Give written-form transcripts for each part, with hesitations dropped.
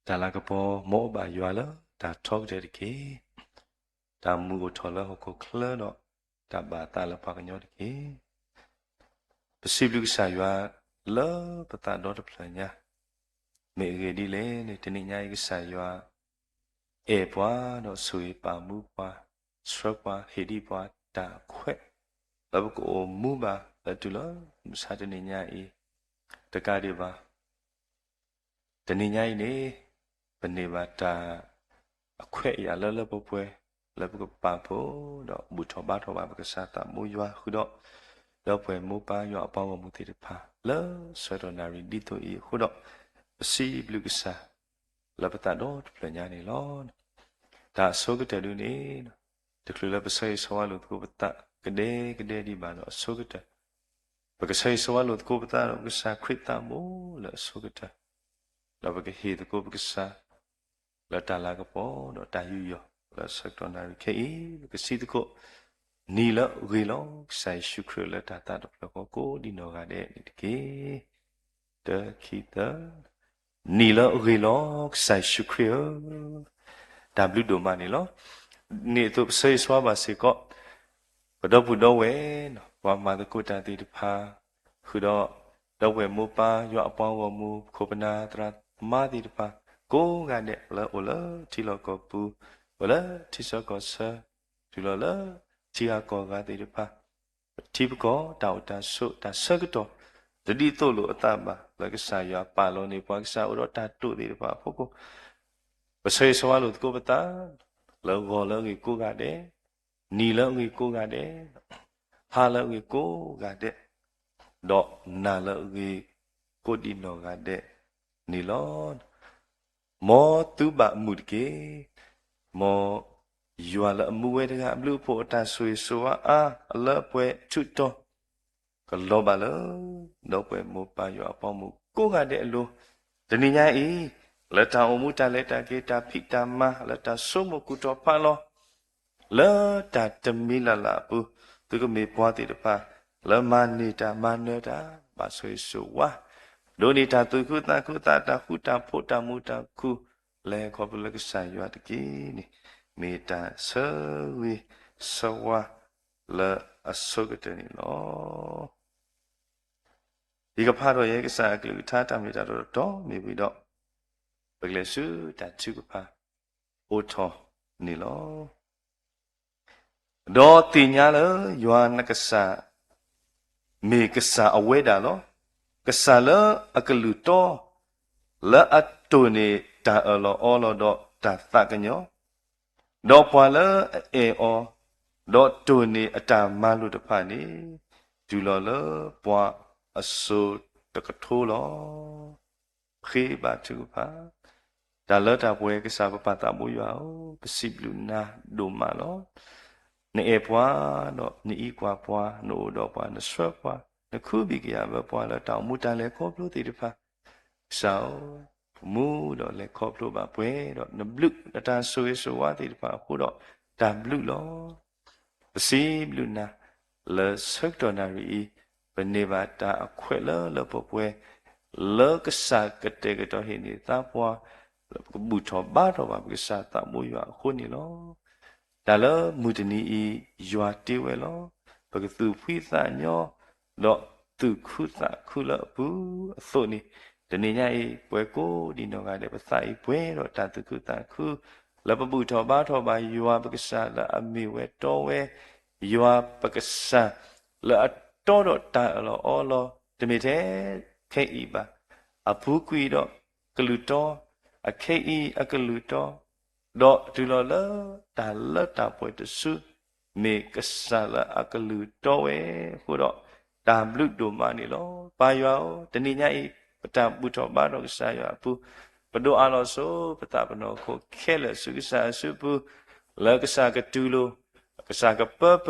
ဒါလာကပေါ်မောဘာရွာလာဒါထောက်တဲ့ကေဒါမူကိုထော်လာဟိုကိုခလတော့ဒါဘာတာလာပါကညောတကေပစီဘလူဆာရွာလောပတာတော့တဖလညာမေရေဒီလေနေတနေ့ညရေးဆာရွာအေပွားတော့ဆွေပါမှုပွားစရပွားဟေဒီပွားတာခွဲ့လောကိုမူပါတူလောစာတနေ့ညရေးတကားဒီပါတနေ့ညရေးနေဘနေပါတာအခွဲ့ရလလပပွဲလပကပါဖို့တော့ဘူထောဘာထောဘာပကစားတာမူရွာခုတော့တော့ပွဲမူပါရွာအပေါင်းမူတိတဖာလောဆွေတော်နာရီဒီတိုဤခုတော့အစီဘလူကစားလပတာတော့ပညာနေလောဒါဆိုကတဲ့လူနေတကလူလပဆေးဆွာလို့ကိုပတာကတဲ့ဒီပါတော့ဆိုကတဲ့ပကဆေးဆွာလို့ကိုပတာတော့ကစားခရစ်တာမို့လောဆိုကတဲ့လောပကဟေတကိုပကစားလတာလာကပေါ်တော့တာယူရလဆက်တော်နာရီခေကစီတကိုနီလရေလောဆိုင်ရှုခရလတာတာတော့ကိုဒီနောကတဲ့ဒီကေတခိတနီလရေလောဆိုင်ရှုခရဒါဘလူဒိုမနီလောနေတော့ဆေးဆွာပါစေကောဘဒဘုဒဝဲနော်ဘာမာတကိုတာတိတဖာခုတော့ဝဲမူပါရွအပေါင်းဝမူခိုပနာတရာမာတိတဖာကိုကတဲ့လာတီလောကပူလာတီစကောဆာဒီလာတီအကောကတဲ့တဖာတီပကောတောက်တာဆုတာဆကတော့တတိတို့လိုအတမလကစားရပါလုံးနေပွားကစားဥတော့တာတို့တဲ့တဖာဖို့ကိုပဆေဆွာလို့ကိုပတာလောကောလောကြီးကိုကတဲ့နီလောကြီးကိုကတဲ့ဟာလောကြီးကိုကတဲ့တော့နာလောကြီးကိုဒီနောကတဲ့နီလောမောသူဘမှုတကေမောယွာလအမှုဝဲတကအမှုဖို့အတဆွေဆိုအာအလပွဲချွတ်တော့ကလောပါလောတော့ပွဲမောပါယွာပေါမှုကိုကတဲ့အလိုတဏိညာဤလက်တာအမှုတလက်တာကေတာဖိတာမလက်တာဆုမကုတော်ဖာလောလက်တာတမီလာလာပုသူကမေပွားတဲ့တပါလမနေတာမနေတာပါဆွေဆိုဝါဒိုနေတာသူခုတာတာခုတာဖို့တာမူတာခုလဲခေါ်ပလကဆိုင်ရွာတကြီးနိမေတ္တာဆေဝိသဝလာအစုကတနီလောဒီကဖားတော့ရဲ့ကစားကလေးထားတမေတ္တာတော့မြည်ပြီးတော့ပကလေးစုတချုကဖာအိုထောနီလောတော့တင်ညာလရွာနကစားမေကစားအဝဲတာလောကစားလအကလူတော့လာအတုနေတာအလောအောလောတော့တာသကညောတော့ပွာလအေအောတော့တုနေအတာမလူတဖာနေဒူလောလပွာအဆိုတကထိုးလောခေဘာတူဖာဒါလတာပွဲကစားပပတာမူယောပစိဘလူနာဒိုမာလောနေအပွာတော့နေဤကွာပွာနို့တော့ပွာနဆွတ်ပွာနခုဘီကရဘပွာလတောင်မူတန်လေခေါပလို့တေတဖာဆောမူတော့လေခေါပလို့ပါပွဲတော့နဘလူတတာဆွေဆိုဝါတေတဖာခုတော့ဒါဘလူလောပစီဘလူနာလေဆက်တော်နာရီဘနေပါတာအခွဲလပပွဲလောကစားကတဲ့ကတော့ဟိနေတာပွာဘူထောဘာတော့ပါပကစားတာမူရခုနေလောဒါလမူတနီဤရွာတေဝဲလောပကသူဖိသညောတော့သူခုသခုလဘူးအစို့နေတနေညဤပွဲကိုဒီတော့ကလည်းပစာဤပွဲတော့တာသူခုသခုလပပုထောဘာထောပါရွာပကစားလအမိဝဲတော်ဝဲရွာပကစားလအတော်တော့တာလောအောလောတမေတဲ့ခဲဤပါအဖူးကွီတော့ကလူတော်အခဲဤအကလူတော်တော့ဒူလောလတာလတာပွဲတဆုမေကဆာလအကလူတော်ဝဲခုတော့တာဘလူတို့မနေလောပါယောတဏိညာဤပတပုထောဘာတော့ဆာယောအဖူပဒိုအလောဆိုပတပနောခိုခဲလဆုကဆာဆုပုလကဆာကတူလိုကဆာကပပ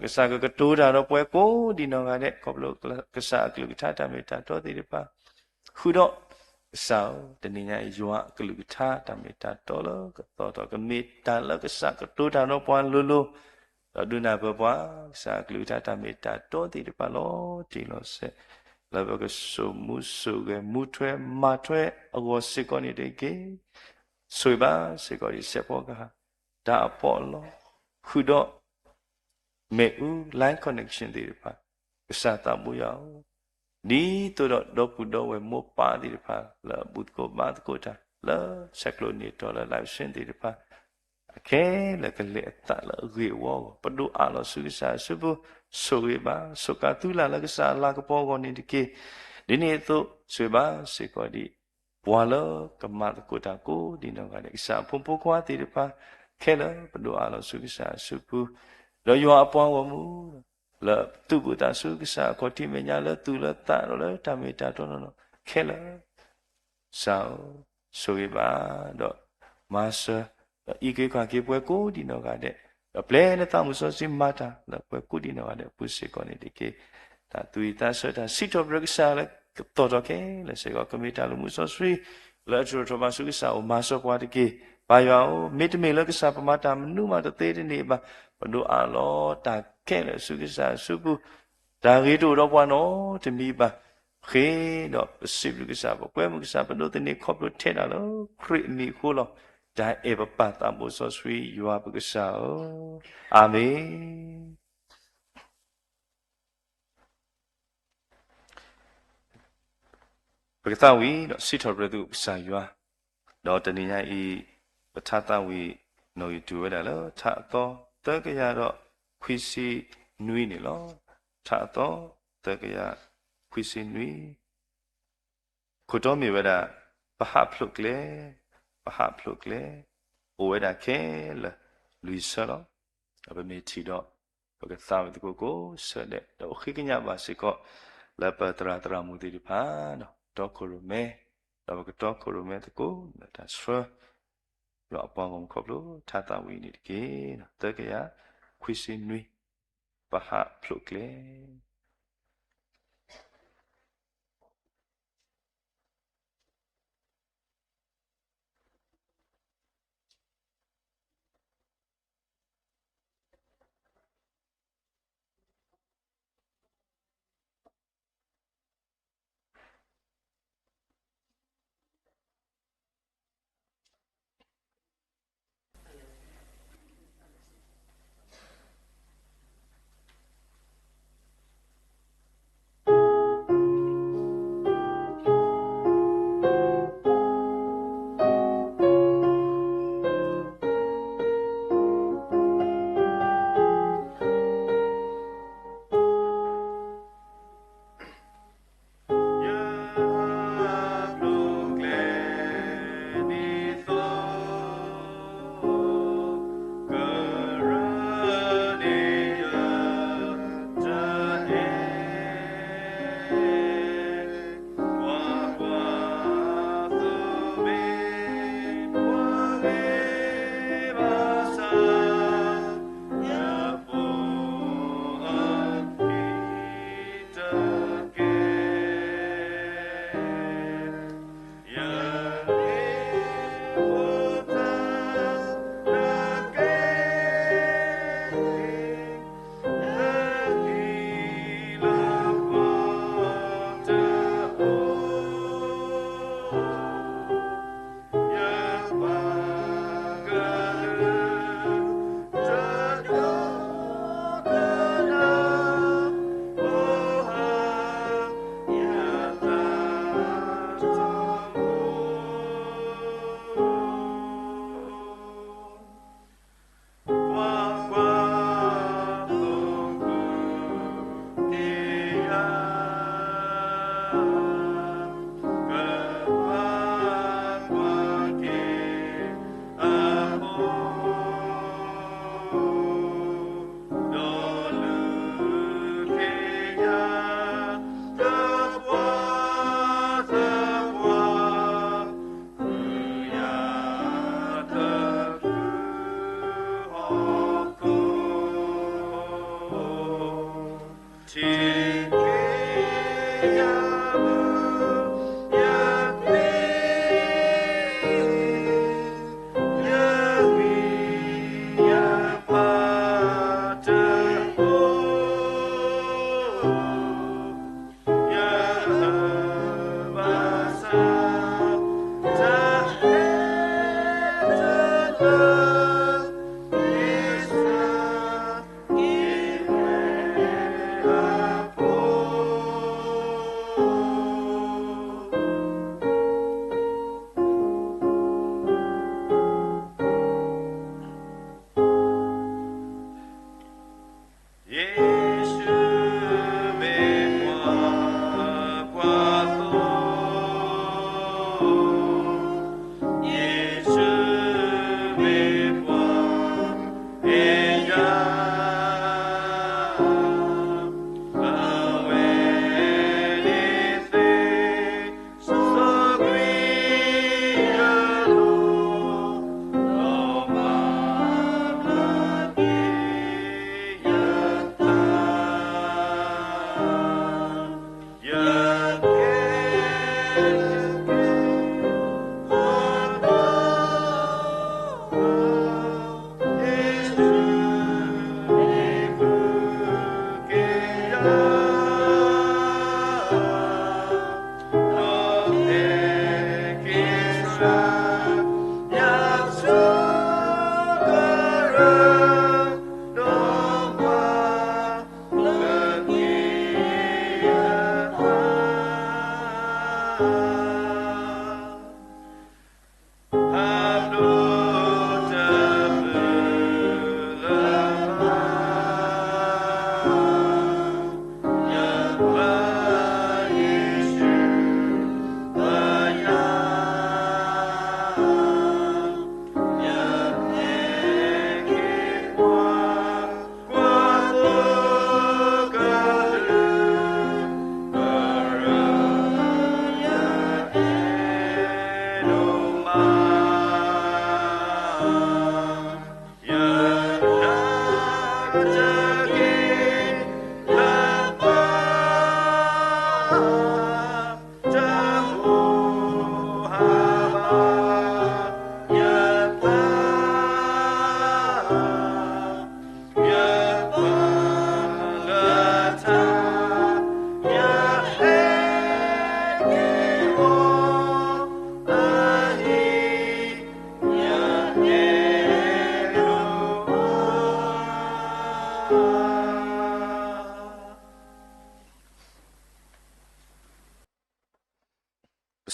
ကဆာကတိုးတာတော့ပွဲကိုဒီနောကတဲ့ခေါပလို့ကဆာကလူထားတမေတာတော်သေးတယ်ပါခုတော့ဆောင်းတနည်းအားရွာကလူထားတမေတာတော်လို့တော့ကမေတာလကဆာကတိုးတာတော့ပွားလူလူတော့ဒုနာဘပွားဆာကလူထားတမေတာတော်သေးတယ်ပါလို့ဒီလို့ဆက် la ba ke so mu so ke mu thwe ma thwe ago se ko ni de ke soi ba se ko di se po ka da po lo khu do me u line connection de pa sa ta mu ya ni to do pu do we mo pa de pa la but ko ma ko ta la saklo ni to la live shin de pa ke la ke le ta la ri wo pa do a lo su sa su bu so we ba so ka tu la la ke sa la ko po ko ni de ke di ni to soi ba se ko di bwa lo ka ma ko ta ko di no ka de sa phon po kwa de pa ke la pa do a lo su sa su bu lo yo a po wo mu la tu bu ta su sa ko ti me nya la tu la ta lo ta me ta to no ke la sa so we ba do ma sa i ke ka ke pwe ko di no ka de ple na ta mu so si ma ta la pwe ko di no ka de pu se ko ni de ke ta tu i ta so ta si to bra sa la to to ke la se ko ka me ta lu mu so sri la tro to ba su sa o ma so kwa de ke ba yo o me te me la ka sa pa ma ta nu ma te te ni ba ba do a lo ta ke la su sa su bu ta ri do do bwa no te mi ba ke do si lu ka sa ba kwe mu ka sa ba do te ni khop lu the da lo khri ni ko lo da e ba pa ta mo so sri yo a ba ka sa o amenပကသဝီတော့စိထောပရတုဆာယွာတော့တဏိယဤပထသဝီနော်ယူတူရတာလောထတော့တကရတော့ခွီစီနွီနေလောထတော့တကရခွီစီနွီခုတော့မြေဝဒပဟဖလုကလေပဟဖလုကလေအိုဝဒခဲလလူဆလောအပမေတီတော့ပကသဝီတကိုဆက်တဲ့တော့ခိကညပါစေကောလပတရာတရာမူတီဖာနော်တော့ကိုလိုမဲတော့ကတော့ကိုလိုမဲတကိုဒါဆွဲလောအပေါင်းခေါပလို့ထာတာဝီနေတကေတကရခွီစင်နွေပဟဖလုကလေ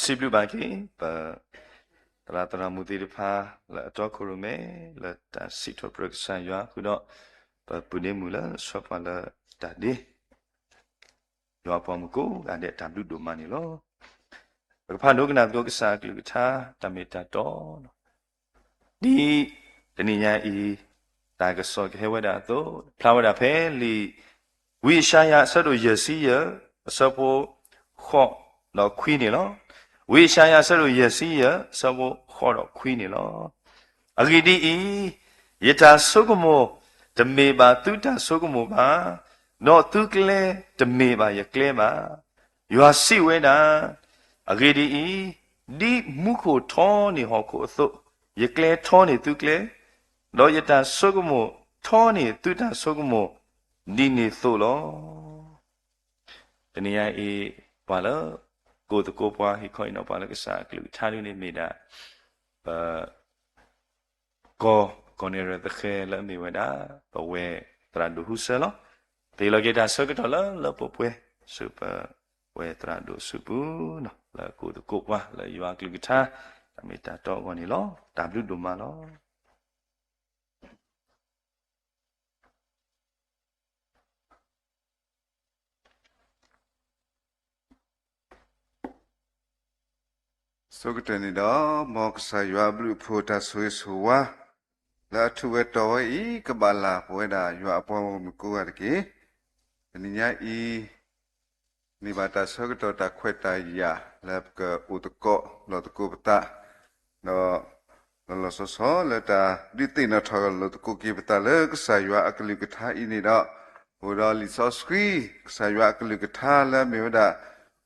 စီပလူပါကေပါတရာတရာမူတီဖာလာတော့ခရုမဲလာတာစီထပရက်ဆန်ရွာခုတော့ပုနေမူလာဆောဖလာတာဒီရွာပေါ်မကိုအဲ့တဲ့တမ်လူဒိုမနီလောဖာနုကနာတော့ကစားကလူသာတမေတာတော့ဒီတနိညာဤတာကစောခဲဝဒတော့ဖလာဝဒဖဲလီဝိရှာယဆတ်တို့ရစီယအစပေါ်ခေါတော့ခွီးနေလောဝိရှာယဆတ်တို့ရစီယစပေါ်ခေါတော့ခွီးနေလောအဂိတိဤယတာဆုကမောဓမေပါတုတဆုကမောပါနောတုကလေဓမေပါယကလေပါယွာစိဝေနာအဂိတိဤဒီမုခိုထောနေဟောကိုအသုယကလေထောနေတုကလေလောယတာဆုကမောထောနေတုတဆုကမောဒီနေသို့လောတနည်းအားဤဘာလို့ကိုတကိုပွားဟိခိုင်နော်ဘာလို့ကစားကလူထားလူနေမိတာကိုနေရတဲ့ခဲလမ်းမိဝဒါဘဝဲတရဒူဟုဆလောတေလကေတာဆကတော့လပပွဲစူပါဝဲတရဒူစူပူနော်လာကိုတကိုပွားလာရွာကလူကထားအမိတာတော့ကောနေလော W ဒူမလောဆိုကတနေတော့မောကဆာရွာဘလူဖိုတာဆွေဆွာလာထူဝဲတော်ဤကဘာလာပွဲတာရွာအပေါ်မကိုရကေဒီညာဤနိဘာတာဆိုကတော်တာခွဲတာယာလပ်ကဥတကောလောတကုပတာနော်လောဆောဆောလတာဒီတိနထောလောတကုကိပတာလေကဆာရွာအကလိကထာဤနေတော့ဟိုတော့လီဆောစခရီဆာရွာအကလိကထာလဲမြေဒါ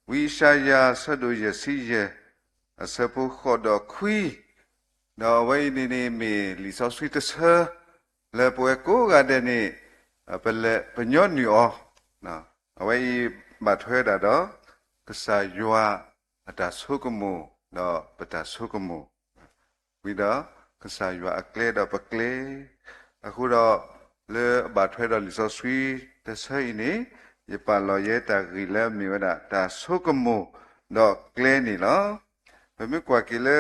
ဝိရှာယာဆဒုယစီယေအစပုခေါ်တော့ခွီနော်ဝိနေနေမီလီဆောဆွီတဆာလေပွဲကိုကတဲ့နေပလေပညောနီအောနော်အဝိမထွဲတာတော့ကဆာယွာအတဆုကမူနော်ပတဆုကမူဝိဒါကဆာယွာအကလေတော့ပကလေအခုတော့လေဘထွဲတော့လီဆောဆွီတဆာဤနေယပလောရဲတာဂီလဲမီဝဒတာဆုကမူတော့ကလေနီလောဘယ်မြကွာကလေ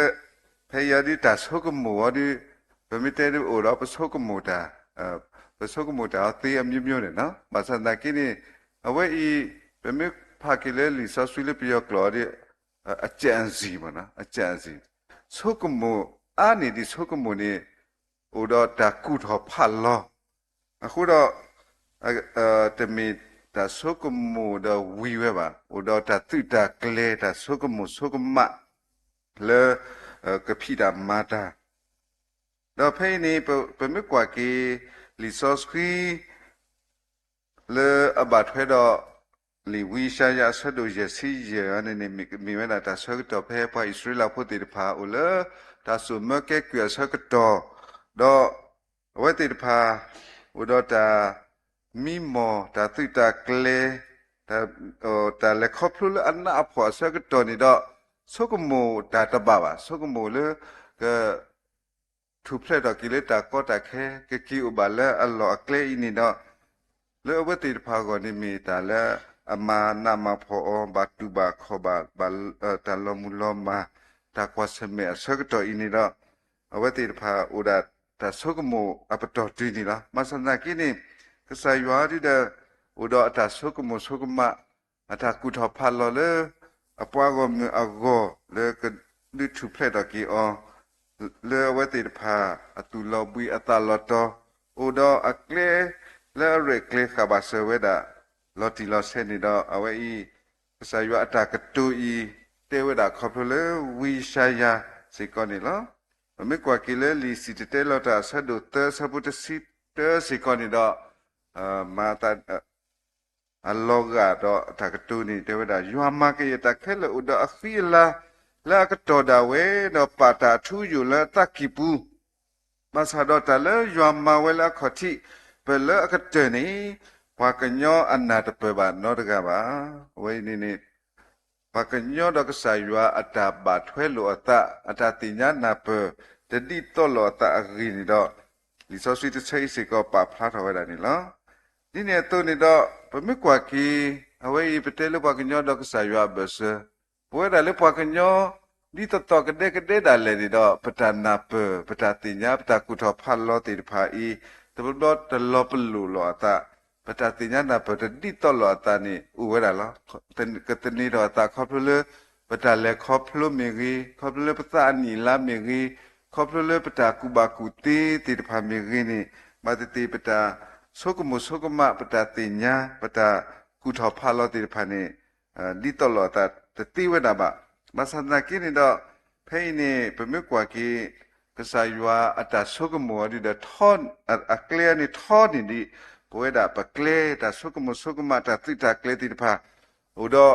ဖေယဒီတာဆုကမူဝဒီဘယ်မြတဲ့အိုတော့ပဆုကမူတာပဆုကမူတာတေးအမျိုးမျိုးနဲ့နော်ဘာသာတကိနေအဝဲဤဘယ်မြဖာကလေလီဆောဆွီလပြောကလော်ဒီအကျန်စီမနော်အကျန်စီဆုကမူအာနေဒီဆုကမူနေအိုတော့တာကုထောဖတ်လောအခုတော့တမီတာဆုကမူတော့ဝီဝဲပါအိုတော့တာသူတာကလေတာဆုကမူဆုကမလေကဖိတာမာတာတော့ဖိနေပမကွာကေလီဆော့စခရီလေအဘတ်ဖဲတော့လီဝီရှာယာဆဒိုယစီယေအနေနဲ့မိမနာတာဆော့တော့ဖဲပါဣသရေလဖို့တေဖာအိုလေတာဆုမကဲကွာဆော့တော့ဝဲတေဖာဥဒတာ มีหมอตาตุตาเกลตาตาเลครอบครัวอันน่าพอสักตัวนี้ดอกสกโมตาตะบาสกโมเลยก็ทุบเพลดอกกิเลตาก็ตาแค่ก็คิวบาลอัลลอฮ์เกลอินี่ดอกแล้ววัติพากรนี่มีตาละอามานามาพอบาตุบาขบาบาตาลมุลมาตากวาสเมสักตัวอินี่ดอกวัติพาอุดาตาสกโมอัปตอตีนี่ละมาสันนักินี่ก็สายวาดีเดอุดาตาสกโมสกมาอาตากุทอพัลลอเลอปวากมอากอเลก็ดิทุเพลดอกกีอเลวัติพาอตุลอบุยอตาลอตอุดาอักเลและเรกเลขบาเซเวดาลอติลอเซนิดาเอาไว้อีสายวาตากตุอีเตเวดาขอบเลวิชายาสิกอนิลอไม่กว่ากิเลลีสิเตลอตาสะดุเตสะบุตสิเตสิกอนิดามาตาอัลลอฮ์กาดอตากตุนี่เตเวดายัวมาเกยตาเคลอุดาอฟิลาละกตอดาเวดอปาตาทูอยู่ละตะกิปูมาซาดอตาเลยัวมาเวลาขอที่เปลอะกเจนี่ปากันย่ออันนาตเปบานอตกะบาเวนี่ปากันย่อดอกสายัวอัตาบาทเวโลอัตาอัตาติญานาเปตดิตอโลอัตาอกินี่ดอลิซอสวิตใช้สิก็ปาพลาดเอาไว้ได้นี่ล่ะนี่เนี่ยตัวนี่ดอปะไม่กว่ากีเอาไว้ไปเตลปากันย่อดอกสายัวเบสป่วยได้เลยปากันย่อดิตตอกระเดได้เลยนี่ดอปตานาเปปตาติญาปตากุทอพัลลอติพาอีตบดอตลอปลูลอตาปตาติญานาเปตดิตลอตานี่อุเวดาลอตันกตนีดอตาขอบเลปตาเลขอบลเมรีขอบเลปตานีลาเมรีขอบเลปตากุบากุตีติพาเมรีนี่มาติปตาสกมุสกมะปตาติญาปตากุทอพัลลอติพานี่ดิตลอตาตติเวดาบะมาสันนากินี่ดอเพยนี่เป็นไม่กว่ากีกษายัวอัตสกมัวดิดทอนอักเลนี่ทอนนี่ดิป่วยดาปะเกลตาสกมุสกมาตาติตาเกลติพาอุดอ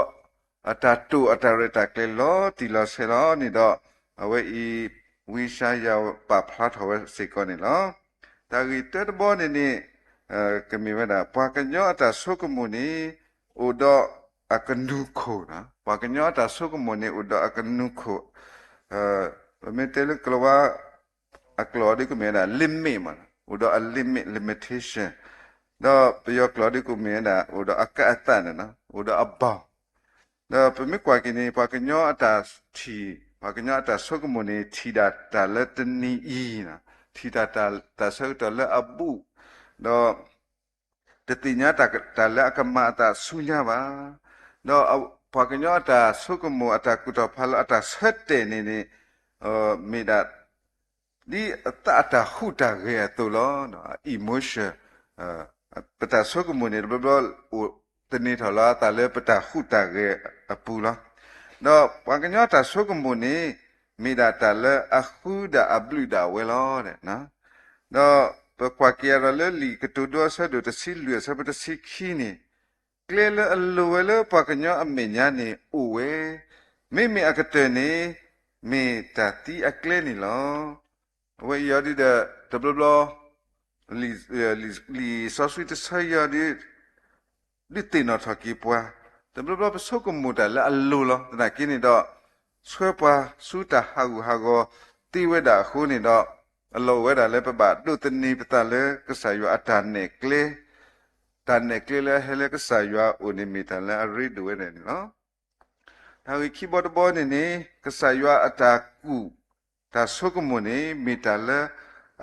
อัตตุอัตเรตาเกลลอติลอเซลอนี่ดอเอาไว้อีวิชายาปะพลัดเอาไว้สิกอนี่ลอตากิเตบอนี่ก็มีเวลาปากันย่ออัตสกมุนี่อุดอakan nuko na pakanya ta sukumone uda akan nuko metele klowa aklodi ku mena limit man uda a limit limitation da pyo klodi ku mena uda akatan na uda abba da pemi kwa kini pakanya ta thi pakanya ta sukumone thi da ta latni i na thi da ta sa ta la abu da tetinya ta la akama ta sunya ba no pakanyo ata sukumu ata kuto phalo ata sette ni mida di ata huta ge to lo no emotion pata sukumu ni blo tani thola ta le pata huta ge apu lo no pakanyo ata sukumu ni mida ta le akhuda abluda we lo de na no pa kia le li ketu do sa do ta silu sa pata sikhi niเกลเลอลูเวลปากญะอเมญานี่โอเวไม่มีอากเตนี่มีตาตีอเกลนี่ลอเวยอดีเดตบลลีซอสวิตไซยอดิตินอทอกีปัวตบลปสกมุตะละอลูลอตนะกินี่ดอช่วยปัวสุตาฮากูฮาโกตีเวดาคูนี่ดออโลเวดาเลปบาดุตนีปตาเลกษายอตาเนเกลตันเนกเลเฮเลกสายว่าอุนิมิตันและอริดูเนนี่เนาะถ้าวิคีบอดบอนี่นี่กสายว่าอัตากูตาสุกมุนีมิตันและ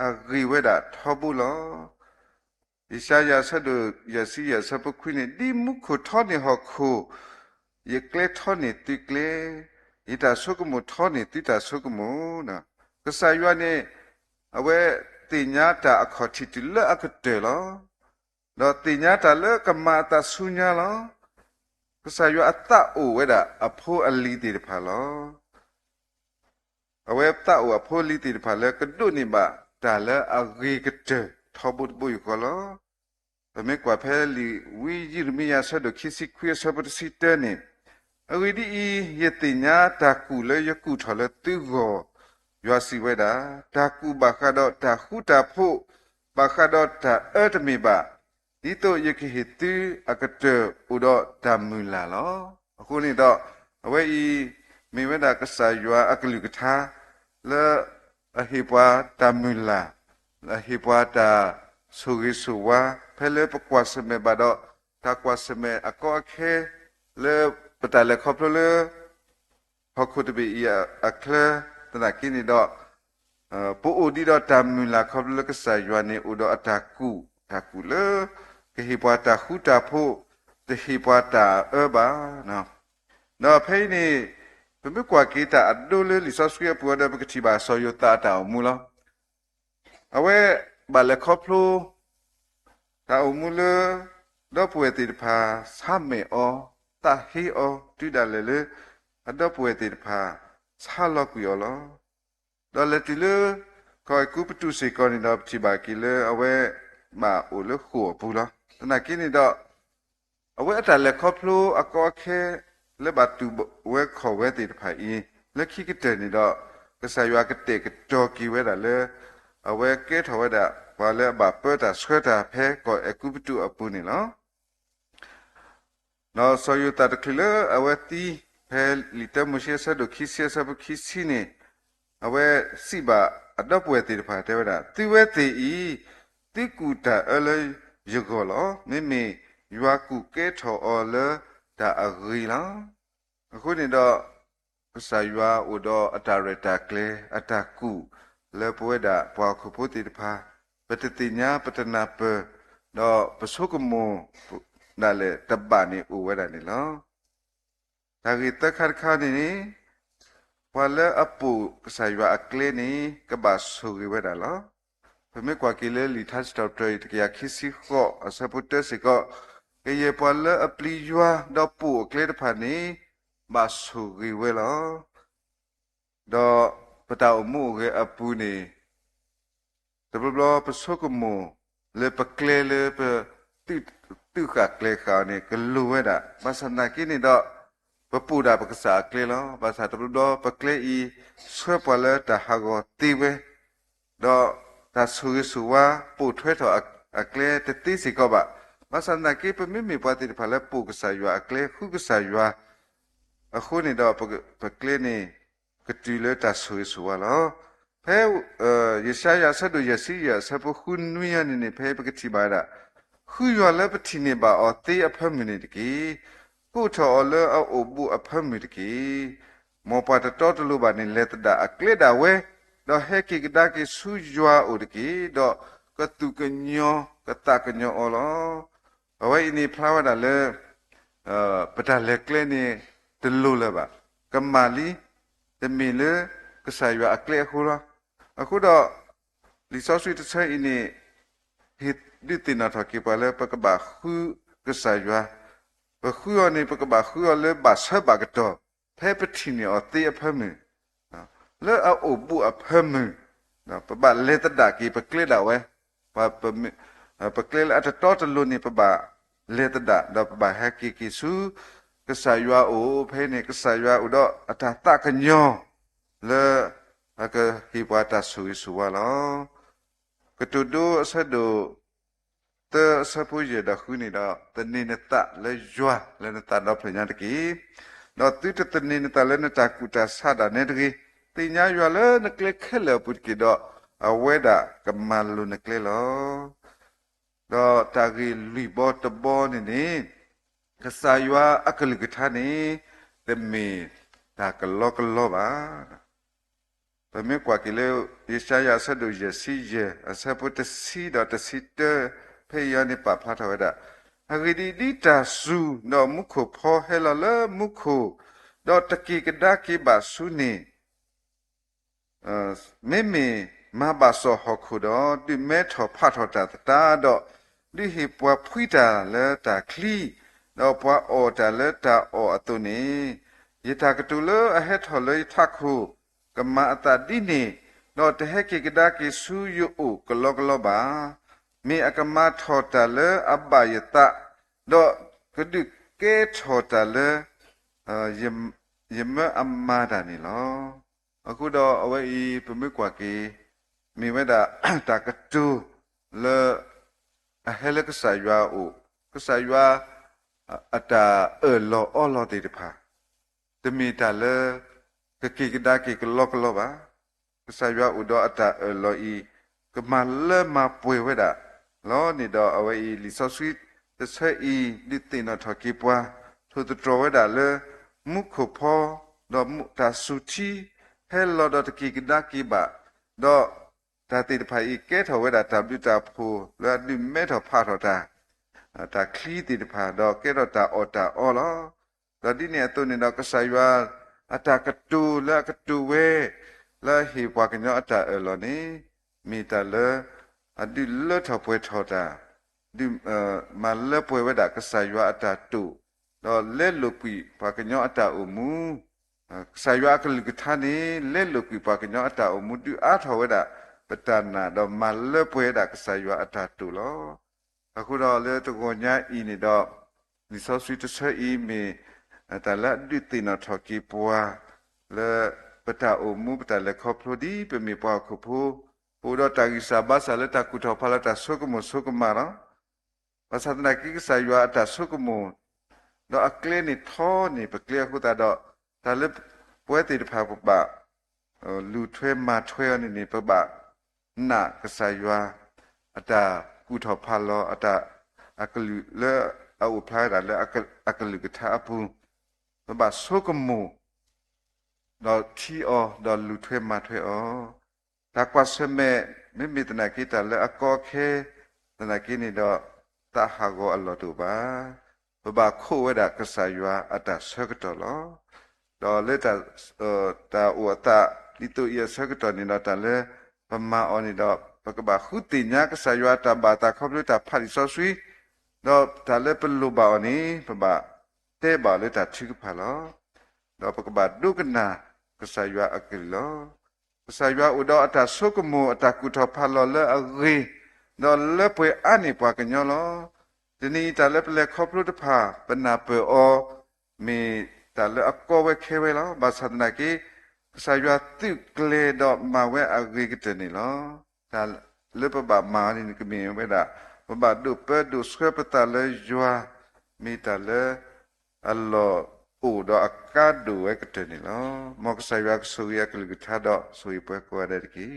อริเวดาทอบุลออิชายาสะดุยาสียาสะปคุนี่ดิมุขทอนี่ฮอคูยเกลทอนี่ติเกลอิตาสุกมุทอนี่ติตาสุกมุนะกสายว่านี่เอาไว้ติญาตาอคอทิติละอคเตลอดอติญาตาเลกมาตาสุญญาลอกษายอัตตะโอเวดาอโพอลีติพาลออเวตะโออโพลีติพาเลกดุนิบะตาเลอกีกเตทอบุตบุยกอลอตะเมกว่าเพลีวิจิรมิยาสะดคิสิคุยสะบตสิเตนี่อวิดียติญาตากูเลยยกูทอเลตุโกยอสิเวดาตากูบาคาดอตาขุตาโพบาคาดอตาเอตมิบะ ဒီတော့ယခိဟိတူအကတဥဒတမူလာလောအခုနေတော့အဝဲဤမိဝဒကဆာယွာအကလူကထာလေအဟိပွားတမူလာအဟိပွားတာဆုရိဆုဝါဖဲလေပကွာစမေဘတော့တာကွာစမေအကောခဲလေပတလေခေါပလေဟခုတဘီအခလတနာကိနေတော့ပိုအိုဒီတော့တမူလာခေါပလေကဆာယွာနေဥဒအတာကူတာကူလေque hipata huta po de hipata eba no pay ni pemi kwa kita adole li saskia pu ada bekati ba soyota ta mula awe ba le khoplo ta mula do pueti pha samme o ta hi o tu da le ado pueti pha sa lo ku yo lo do le ti le ko ku ptu se ko ni do ti ba ki le awe ma o le kho pu lo na kini do awe ata le khoplo ako khe le batu we kho we ti phai i le khi ki te ni do ka sa ywa ka te ka to ki we da le awe ke tho we da ba le ba pe ta swe ta phe ko ekubitu apu ni lo no so yu ta de le awe ti phe li te mo she sa do khi se sa bu khi si ni awe si ba adop we ti phai te we da ti we ti i ti ku ta ele yugolo mimi yua ku ke tho ole da agri laအခုနေတော့ဆာယွာဥတော့အတာရတာကလေအတာကူလေပွဲတာပွားခုဖို့တိတဖာပတတိညာပတနာပတော့ပစုကမောနာလေတပ္ပနေဥဝဒနေလောဒါကိတခါခါနေဝါလေအပူဆာယွာအကလေနေကဘာဆူဝဒလောဖမေကွာကီလေလီသတ်တော်တရတကရခိစီခောအစပုတ္တစီကောကေယပွာလေအပလီယွာတော့ပူကလေတဖာနေဘာဆူဝဝဲလောတော့ပတောက်မှုရဲ့အပူနေတဘလပစုကမောလေပကလေလေပတိခကလေခါနေကလူဝဲတာဘာစနာကိနေတော့ပပူတာပကစားကလေလောဘာသာတဘလပကလေဤဆွဲပလဲတဟာကိုတီဝဲတော့တာဆူဆူဝါပူထွဲတော့အကလေတတိစီကောပါဘာစနာကိပမိမိပါတိဖလဲပူကစားရွာအကလေခုကစားရွာအခုနေတော့ပကလေနေကတိလေတဆူဆူဝါလောဖဲယရှာယဆဒုယစီယဆပခုနွေရနေဖဲပကတိပါတာခုရွာလဲပတိနေပါအော်တေအဖမနေတကေကိုထော်လဲအိုဘူအဖမတကေမောပါတတော်တလူပါနေလက်တာအကလေတာဝဲတော့ဟဲကိကဒါကိဆူယွာအိုတကေတော့ကတုကညောကတကညောအော်လောအဝဲနေဖလာဝတာလဲပတလက်ကလေနေတလူလဲပါကမာလီတမီလေကဆာယွာအကလေခူရာအခုတော့လီဆော့ဆွီတဆဲအင်းနေဟစ်ဒီတင်နာထကိပါလေပကဘာခုကဆာယွာဘခုရနေပကဘာခုရလေဘာဆဘကတော့ဖဲပတိနေအတေအဖမင်းလေအိုဘူအဖမင်းနော်ပဘာလေတဒါကိပကလေဒါဝဲပကလေအတတော်တလူနေပဘာလေတဒါတော့ပဘာဟကိဆူကဆာယွာအိုဖဲနေကဆာယွာဥတော့အတာတကညောလေအကဟိပွားတဆူဆူဝါလောကတူဒိုအဆဒိုတဆပူရဒခုနေတော့တနေနတလေယွာလေနတတော့ပညာတကီတော့တိတနေနတလေနတကူတာဆာဒနေတကီတင်ညာယွာလေနကလေခဲလေပုတ်ကီတော့အဝဲတာကမလူနကလေလောတော့တာဂီလီဘောတဘောနေနေကဆာယွာအကလကထာနေတမေတာကလောကလောပါပမေကွာကလေယရှာယဆဒုယစီယအစပုတစီဒတစီတဖေယနိပဖတ်တော်ဒါအဂိဒီဒီတာစုနော်မုခုဖောဟဲလလမုခုတော့တကိကဒါကိဘာစုနေမေမေမဘာဆောဟခုတော့ဒီမဲထောဖတ်တော်တာတော့ဒီဟိပွားဖွိတာလဲတာခလီတော့ပွားအော်တာလဲတာအော်အတုနေယထာကတူလအဟက်ထော်လေထခုကမအတဒီနေတော့တဟက်ကိကဒါကိဆူယုကလောကလောပါမေအကမထောတလအဘယတတော့ကဒုကေထောတလယမအမဒနီလောအခုတော့အဝဲဤပမေကွာကေမိဝဒတာကတူလအ a hele ka sa yua o ka sa yua ata lo o lo de pa de mi ta le ka ki ka da ki ka lo ba ka sa yua u do ata lo I ka ma le ma pwe we da lo ni do a we I li so sweet the say I di tin no tho ki pwa thu to tro we da le mu kho pho do mu ta su chi hello do ta ki ka da ki ba do ta ti pa I ke tho we da ta bu ta phu la di me tho pha tho ta ta kli ti pa do ke do ta o lo da di ne to ni do ka sa yua ata ka tu la ka tu we la hi pwa ka nyo ata lo ni mi ta le adi le tho pwe tho ta di ma le pwe we da ka sa yua ata tu do le lu pi pwa ka nyo ata u mu sa yua ka lu ka tha ni le lu pi pwa ka nyo ata u mu du a tho we daปตานาดอมาเลปวยดักสายว่าอัตตุลอအခုတော့လေတကောညာဤနေတော့ဒီဆော့ဆွီတဆွေဤမီတလာဒုတိနထော်ကီပွာလေပတာအမှုပတာလေခေါပလိုဒီပမီပွားခုဖိုပူတော့တာဂီစာဘာဆာလေတကူထော်ဖလာတဆုကမဆုကမာရဘာသာနာကိစာယွာတဆုကမတော့အကလေနေထောနေပကလေခုတာတော့ဒါလေပွဲတေတဖာပပလူထွဲမာထွဲနေပပနာကစာယွာအတာကူထော်ဖလောအတာအကလူလေအဝဖလာရလေအကလူကထာပူပပဆုကမတော့ချီအောတော့လူထွဲမာထွဲအောတာကွာစမဲမိမိတနာကိတလေအကောခဲတနာကိနေတော့တာဟာကိုအလောတူပါဘဘခိုးဝဒကစာယွာအတာဆကတော်လောတော့လက်တာဥတာဒီတူရဆကတော်နေတော့တလေပမာအော်နေတော့ပကဘာခုတင်ညာကစာယွာတာဘာတာခေါပလူတာဖာရီဆောဆွီတော့တလေပလူဘာနီပဘတဲဘာလေတာချိကဖာလောတော့ပကဘာဒုကနာကစာယွာအကလောsa yua udo ata sukumu ata kuto phalo le agi no le pwe ani pwa kanyo lo dini ta le ple khoplu de pha pana pe o mi ta le akko we khe we lo ba sadna ki sa yua tu kle do ma we agi kite ni lo ta le pa ba ma ni ki mi we da ba du pe du skwe pa ta le yua mi ta le allo u do akadu e keteni lo mo ka sai yak su yak lu tha do su i pwe ko da ki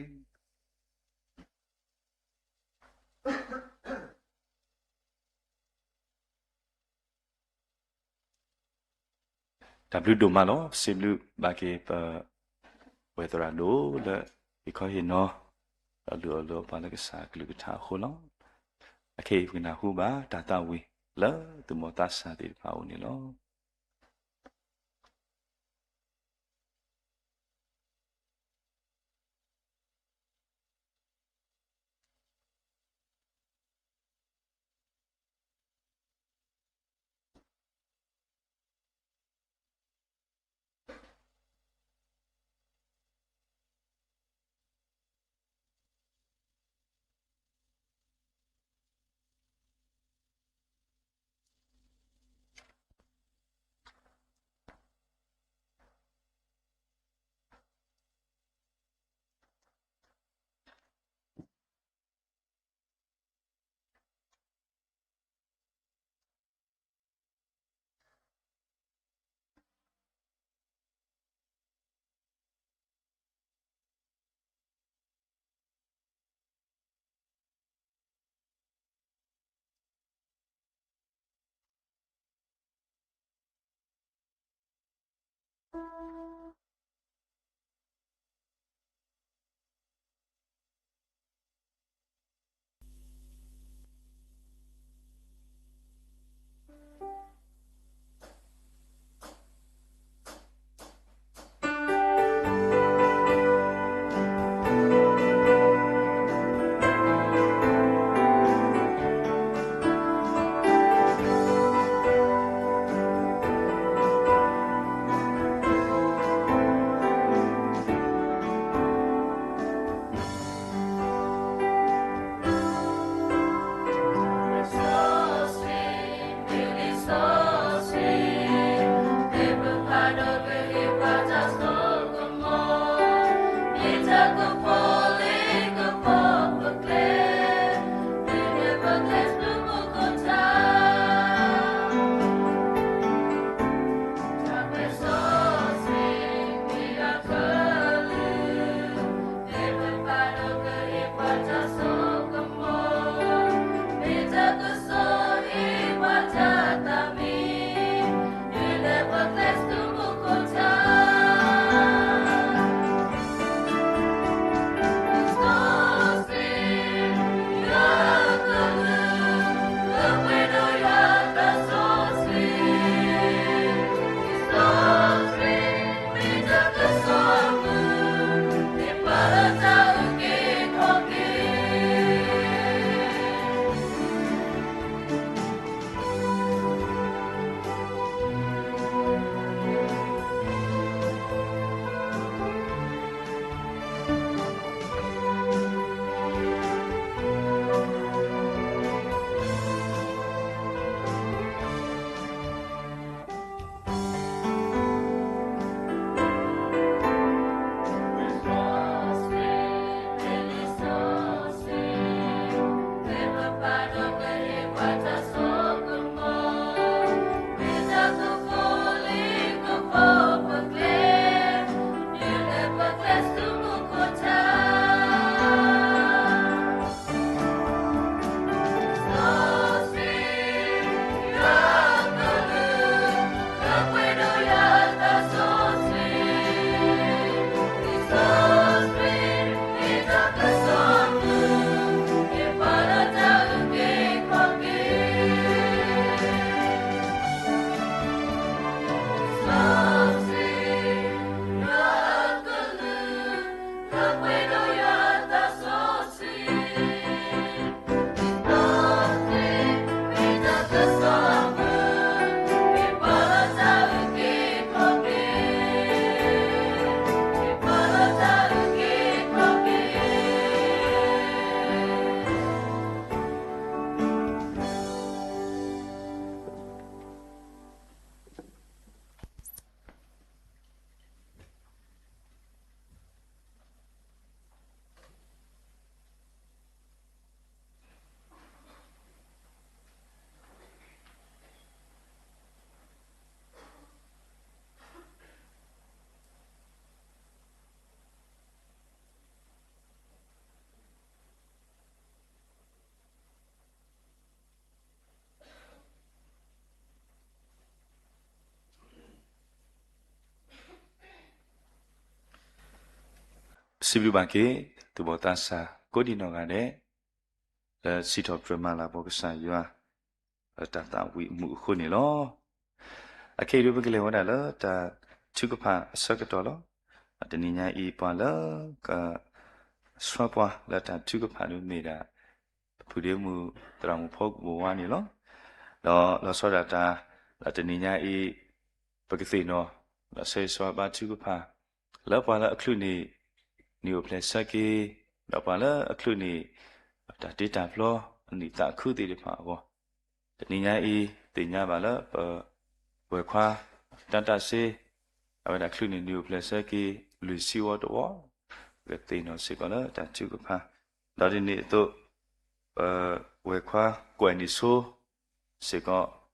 w do ma lo siblu ba ke pa wethera do le because he no lo pa le ka sa lu tha ho lo ake fu na hu ba ta ta wi la tu mo ta sa ti pa o ni lo စီဘလူဘာကေသူဘောတာစာကိုဒီနောကတဲ့စီတော်ပရမလာဘောကဆာယွာတတာဝီမှုခုနေလောအခေရဘကလေဝဒါလတာချုကဖာစကတော်လောတနိညာဤပွာလကစရပွာလတာချုကဖာလူနေတာဖူဒီမှုတရမှုဖောက်ဘဝနေလောလောစောဒတာတနိညာဤပကတိနောလဆေဆွာဘာချုကဖာလောပွာလအခလူနေနီယိုပလက်စကေလောပွာလအခလူနေတာဒေတာဖလောအနိတာခုတိတဖာဘောတနိညာဤတင်ညာပါလဝေခွာတတဆေအဝဒခလူနီနီယိုပလက်စကေလူစီဝတ်ဝကတိနောစေကလာတချုကဖာဒါဒီနေတော့ဝေခွာကွယ်နီဆိုစေက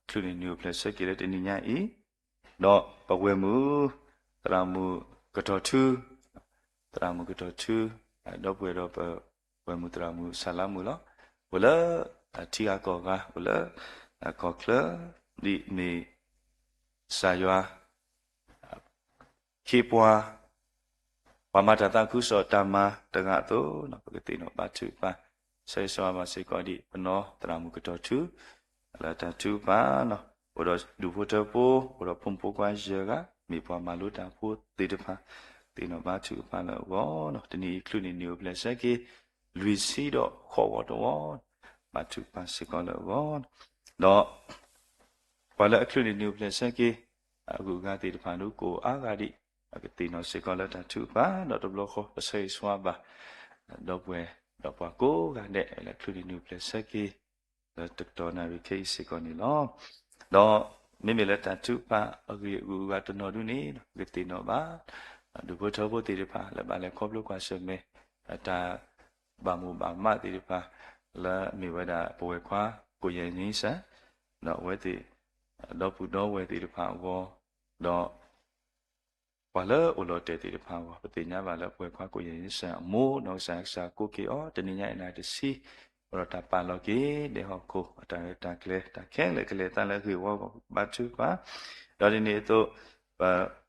ခလူနီနီယိုပလက်စကေတနိညာဤတော့ပဝေမူတရမူကတော်သူတရမူကတော်သူတော့ပွေတော့ဝေမူတရမူဆလာမူလောဝလာတီယာကောကဝလာကောကလဒီမေစာယွာခေပွားဝမတတကုသောတမတငါတောနပကတိနောပါတုပါဆေသောမစေကောဒီပနောတရမုကတောသူလတတုပါနောဘရောဒူဖို့တပိုဘရောပုံပိုကွာရေကမိပွားမလို့တာဖို့တေတဖာတေနောပါတုပါလောနောတနီခလူနီနီယိုပလက်စကေလူစီတော့ခေါ်တော့ပါတုပါစေကောလောတော့ဘာလဲအခလူနီနီယိုပလက်စကေအခုကတေတဖာတို့ကိုအာဂါဒီအကတိနောစေကောလတာသူပါတော့ဘလခောဆေဆွာဘာတော့ပွဲတော့ပါကိုကတဲ့လက်ခလူနီနီယိုပလက်စကေတတော်နာရီခေစေကောနီလောတော့မိမိလက်တာသူပါအခုကတနော်ဒုနေကတိနောပါဒုဘထောဘတေတဖာလက်ပါလက်ခောဘလကွာရှမေတာဘာမူဘာမတေတဖာလာမိဝဒဘဝခွာကိုရင်ကြီးစတော့ဝဲတိတော့ဘူးတော့ဝဲတိတဖာဘောတော့ဘာလဲဥလောတေတိတဖာဘောပတိညာဘာလဲဘဝခွာကိုရင်ကြီးစအမိုးတော့ဆာစာကိုကေအောတနိညာအနာတစီရတာပါလောကေဒေဟကိုအတန်တကလေတခဲလေကလေတန်လေခေဝဘာချူပါတော့ဒီနေ့တော့ဘ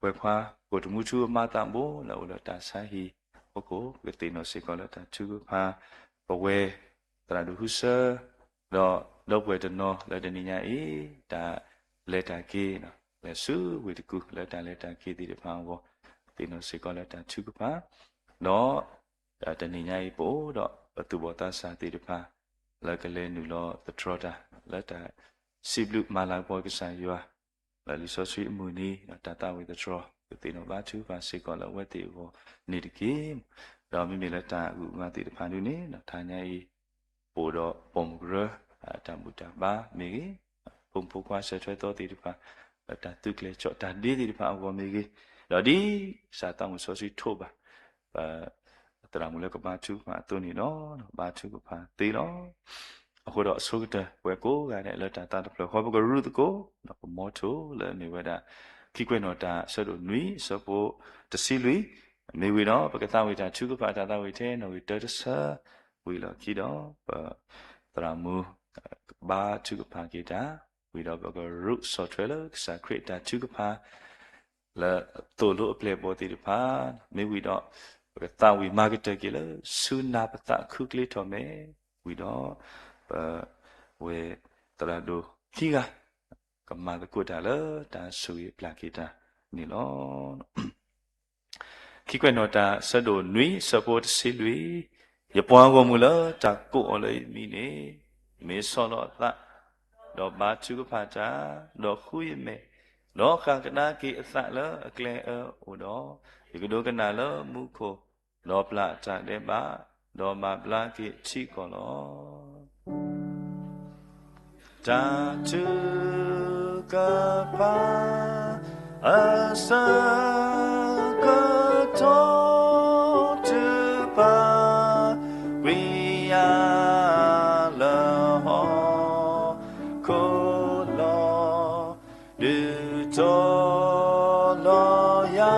ဝခွာကိုတမှုချူမတာဘောလောဥလောတာဆာဟီဟိုကိုဝတိနောစေကောလတာချူဖာဘဝဲတရာဒုဟုဆာတော့လောဘဝေတနောလက်တနိညာဤဒါလက်တာကေနော်လက်စုဝေတကုလက်တာကေတိတဖာဘောတိနောစေကောလတာချူဖာတော့တနိညာဤပို့တော့ဘသူဘောတာစာတိတဖာလက်ကလေးနူလောသထရတာလက်တာစီဘလူမာလာဘောကဆန်ယောလက်လီဆိုဆွေအမှုနီတတဝေသထရတိနောဘာချူဖာစေကောလဝေတိဘောနေတကေတော့မိမိလက်တာအခုငါတိတဖာနူနေနော်ထာညာဤပို့တော့ပုံဂရတမူတာပါမေကြီးပုံပုကွာဆက်ထွဲတော်တိတဖာတာတုကလေချောတာဒီတိတဖာအောမေကြီးတော့ဒီစာတောင်းဆိုစီထိုးပါတရမူလကပါချူမှာတုန်နေတော့ဘာချူကပါတေးတော့အခုတော့ဆုကတဲ့ဝဲကိုကလည်းလက်တာတာဖလခေါ်ဘကရုတကိုတော့မော်တိုလည်းနေဝဲတာခိကွဲ့တော့တာဆက်လို့နွီစပိုတစီလူမေဝီတော့ပကတဝိတာချူကပါတာဝိထဲနော်ဝီတတဆာဝီလာခိတော့တရမူဘာချူကပါကေတာဝီတော့ဘကရုဆော့ဖ်ဝဲလစာခရစ်တာချူကပါလာတိုလိုအပလေပေါ်တီဖာမေဝီတော့တာဝီမာကတက်ကေလဆူနာပတာခုကလီတော်မေဝီတော့ဝေတရာဒိုခိကကမာတကုတာလတာဆူရပလာကေတာနီလောခိကွနောတာဆဒိုနွီစပေါ်စီလူရပွားကိုမူလာတာကိုအလေးမီနေမေဆောလောတာတော့ဘာချူကဖာတာတော့ခူရမေတော့ခကနာကေအသလအကလေအိုတော့ဒီကဒိုကနာလမူခိုတော့ပလာတာတဲ့ပါတော့မပလာကေချီကောလောတာချူကပါအစကတော်တူပါဝီယာလောကိုလောဒီတော်လောယာ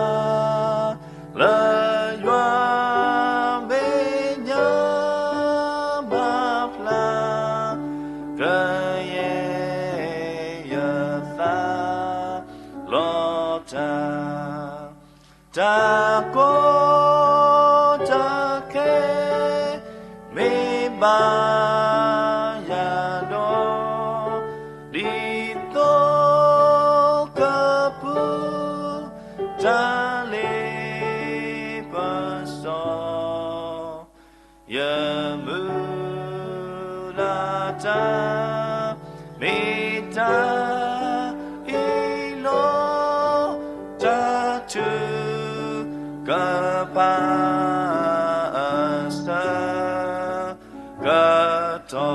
လာယွာမေညာမဖလာကရဲ့ယသာလောတာတာကိုတာ ตาเมตตาอิโลจาตุกะปาสากะตอ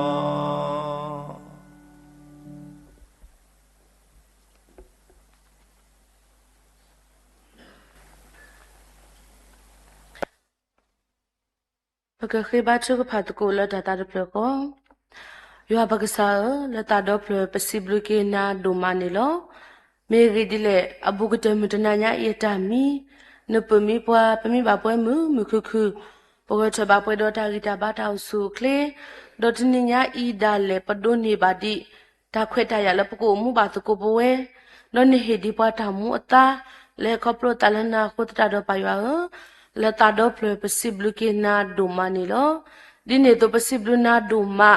ปกติบ้านชุกพัดกูแล้วตาตาดเพลก็อยู่ปกติแล้วตาดเพลไปสิบลูกนาดูมานี่ลเมริดิเลอบุกเตมุตนาญาเอตามีนปมีปัวปมีบาปัวมือคือปกติบาปัวดอตากิตาบาตาสุเคลดอทนิญาอีดาเลปดโนีบาดิตาเควตายาลปกูมูบาตกูปเวดอนเฮดิปัวตามูอตาเลคอปโปรตาลนาคุตตาดปายาละตาดอเพลปสิบลูกนาดูมานี่ลดิเนตปสิบลูนาดูมา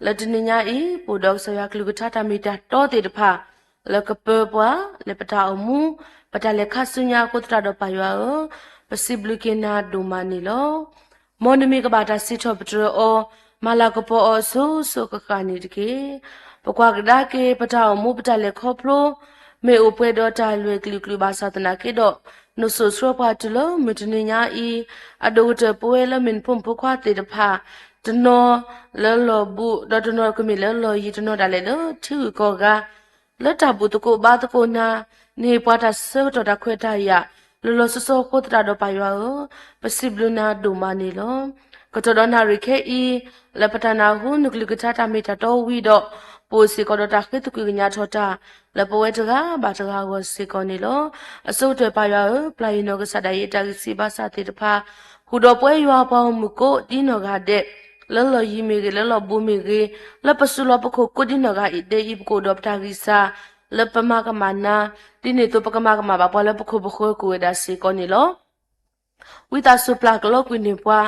ละดินญาอีปูดอกสยากลูกทัตามิตาโตติดพาละกเปปัวละปะตาอมูปะตาเลคัสุญาคุตตาดปายาปสิบลูกนาดูมานี่ลมอนมีกบาตาสิทอปตรโอมาลากปอสุกกานิดเกปกวากดาเกปะตาอมูปะตาเลคอพโลเมอุเปดอตาลเวกลิกลิบาสาตนาเกดนุสุสรปาตโลมิตนิญาอีอดูเตปเวละมินพุ่มพุควาติดพาตโนละลอบุดอตโนกมิละลอยีตโนดาเลลทือกอกาละตาบุตโกบาตโกนาเนปาตาเซวตอดาเควตายะลลสโซโคตราดปายาปสิบลูนาดูมานีลกตดอนาริเคอีละปตนาหูนุกลิกตาตามิตาโตวีดอปูสิกอดตาคิตุกิญาทอตาละปเวตกาบาตกาวสิกอนีลอสุตปายาปลายนกสดายตาสิบาสาติตพาหูดอปวยยัวปอมุโกดินกาเดลลอยิเมเกลลอบูเมเกละปสุลอปโคกุดินกาอิเดอิบโกดอปตากิซาละปมากมานาดิเนตปกมากมาบาปละปโคบโคกูเดาสิกอนีลวิตาสุปลากลอกวินิปวา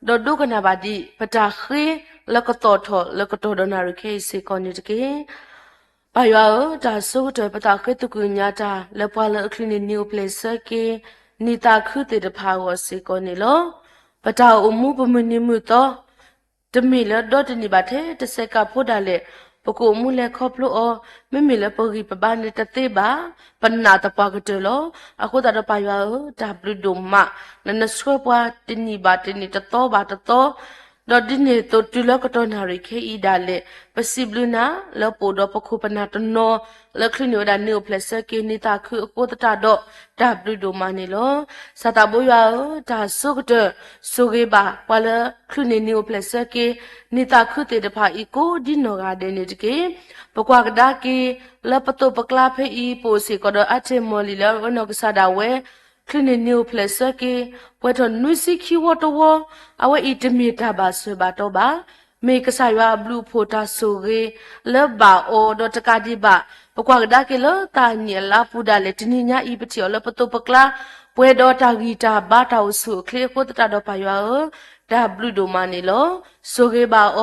ดอดูกนาบาดีปตาคีละกตอทอละกตอดนาริเคสิกอนิตเกปายาตาสุตปตาคีตุกุญญาตาละปวาละคลินินิวเพลสเกนิตาคือติดภาวะสิกอนิโลปตาอุมุปมุนิมุตอตมิละดอตนิบาเทตเสกาโพดาเลปกูมูเลคอพลูอไม่มีละปกีปบานตะเตบาปนาตปากเตโลอะคุตาดปายาตาบลุดุมะนันสวปวาตินิบาตินิตโตบาตโตดอดิเนโตตุลกตนาริเคอีดาเลปสิบลูนาละปูดปคูปนาตโนละคลินิวดานิวเพลสเกนิตาคือโคตตาดอตาบลุดุมานิโลสตาบุยาตาสุกเตสุเกบาปะละคลินิวเพลสเกนิตาคือเตดพาอีโกดิโนกาเดนิตเกปกวากดาเกละปโตปกลาเพอีโปสิกอดอะเทมอลิละวนกสาดาเวคลินิวเพลสเกปวทนุสิคิวตวอเวอิตเมตาบาสบาตบาเมกสายว่าบลูโพตาสุเกละบาโอดตกาดิบาปกวากดาเกละตาเนลาปูดาเลตินิญาอีปติอละปโตปกลาปวยดอตากีตาบาตาอุสุเคลโคตตาดปายาดาบลูโดมานิโลสุเกบาโอ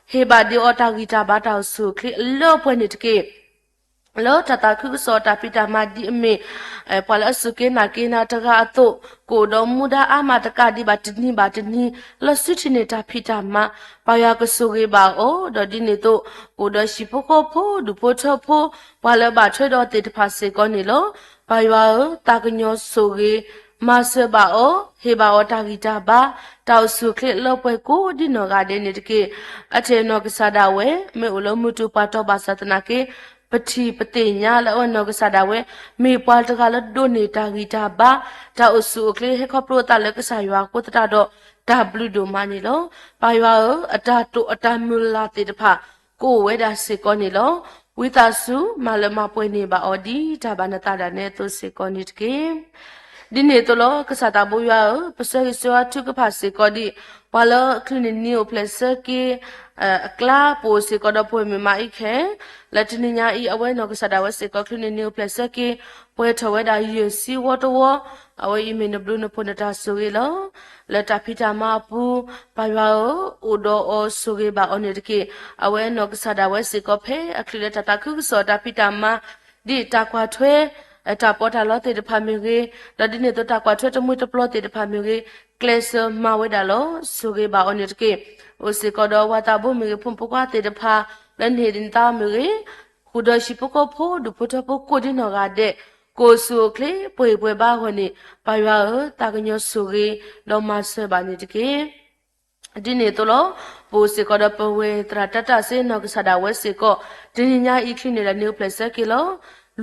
เฮบาดิอตากีตาบาตาอุสุเคลโลปวยนิตเกแล้วตาตาคือสอตาปิตามาดิเมพอละสุเกนาเกนาตะกาโตโกดอมุดาอามาตะกาดิบาตินีบาตินีละสุติเนตาปิตามาปายากสุเกบาโอดอดิเนโตโกดอชิโพโคโพดุโพชโพปาละบาช่วยดอเตตภาเสกอนิโลปายาตากญอสุเกมาเสบาโอเฮบาโอตากิตาบาตาสุเคลโปโกดิโนกาเดเนตเกอเทโนกซาดาเวเมอุลมุตุปาโตบาสัตนาเกปฏิปฏิญาละวันนกษาดาเวมีปาลตกาลโดเนตากีตาบาตาอุสุเคลให้ครอบครัวตาเลกษายากุตตาดอตาบลูโดมานิโลปายาอตาตุอตามุลาติตภาโกเวดาสิกอนิโลวิตาสุมาลมาปวยเนบาอดีตาบานตาดาเนตุสิกอนิตเกดิเนตโลกษาตาบุยาปะเสกิสวาทุกภาสิกอดีปาลคลินินิโอเพลสเกกลาโปสิกอดปวยเมมาอีเคละตินิญาอีอเวนอกษาดาวสิกอคลินินิโอเพลสเกปวยทเวดาเยซีวอตวอเวอีเมนบลูนพนตาสุเกลละตาพิตามาปูปายาโอโดโอสุเกบาอเนตเกอเวนอกษาดาวสิกอเพอคลิเลตาตาคือสอตาพิตามาดิตาควาทเว ta po ta lo te de pha mi ge da di ne to ta kwa thwe ta mu ta plo te de pha mi ge kles ma we da lo su ge ba on it ke o se ko do wa ta bo mi ge phum pu kwa te de pha la ne din ta mi ge ku do shi pu ko pho du pu ta po ko di no ga de ko su kle pwe ba ho ni pa ya ta ka nyo su ge do ma se ba ni de keဒီနေ့တော့ပိုစကောတော့ပဝေတရတတဆေနောကဆဒါဝဲစေကောဒီညာဤခိနေတဲ့ new place ကလော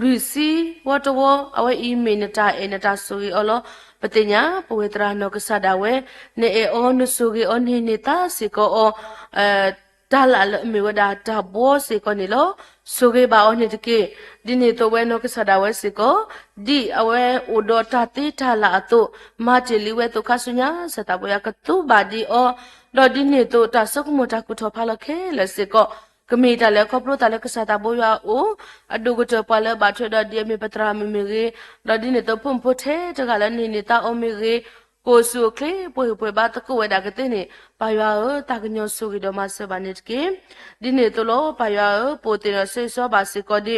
လူစီဝတ်တော်အဝဲ email နတာအနတာဆိုရီအလောပတိညာပဝေတရနောကဆဒါဝဲနေအောနဆူရီအနိနေတာစေကောဒါလာလမေဝဒါတာဘောစေကောနေလောဆိုကေဘာအနိတကေဒီနေ့တော့ဝဲနောကဆဒါဝဲစေကောဒီအဝဲဥဒတာတိထလာအတုမာတီလီဝဲတုခဆုညာစတာဘယကတုဘာဒီအောတော့ဒီနေ့တော့တဆကမတာကုထောဖာလခဲလက်စေကောကမေတလည်းခပလို့တလည်းကစားတာဘောရအိုအဒုကတပလည်းဘာထတော့ဒီမေပတရာမမေရေတော့ဒီနေ့တော့ဖုန်ဖို့သေးတကလည်းနေနေတာအမေရေကိုစုကလေပွေဘာတကူဝဒါကတဲ့နေပါရွာတာကညောစုကြီးတော့မဆဘာနေတကေဒီနေ့တော့လောပါရွာပိုတေရဆေဆောဘာစကောဒီ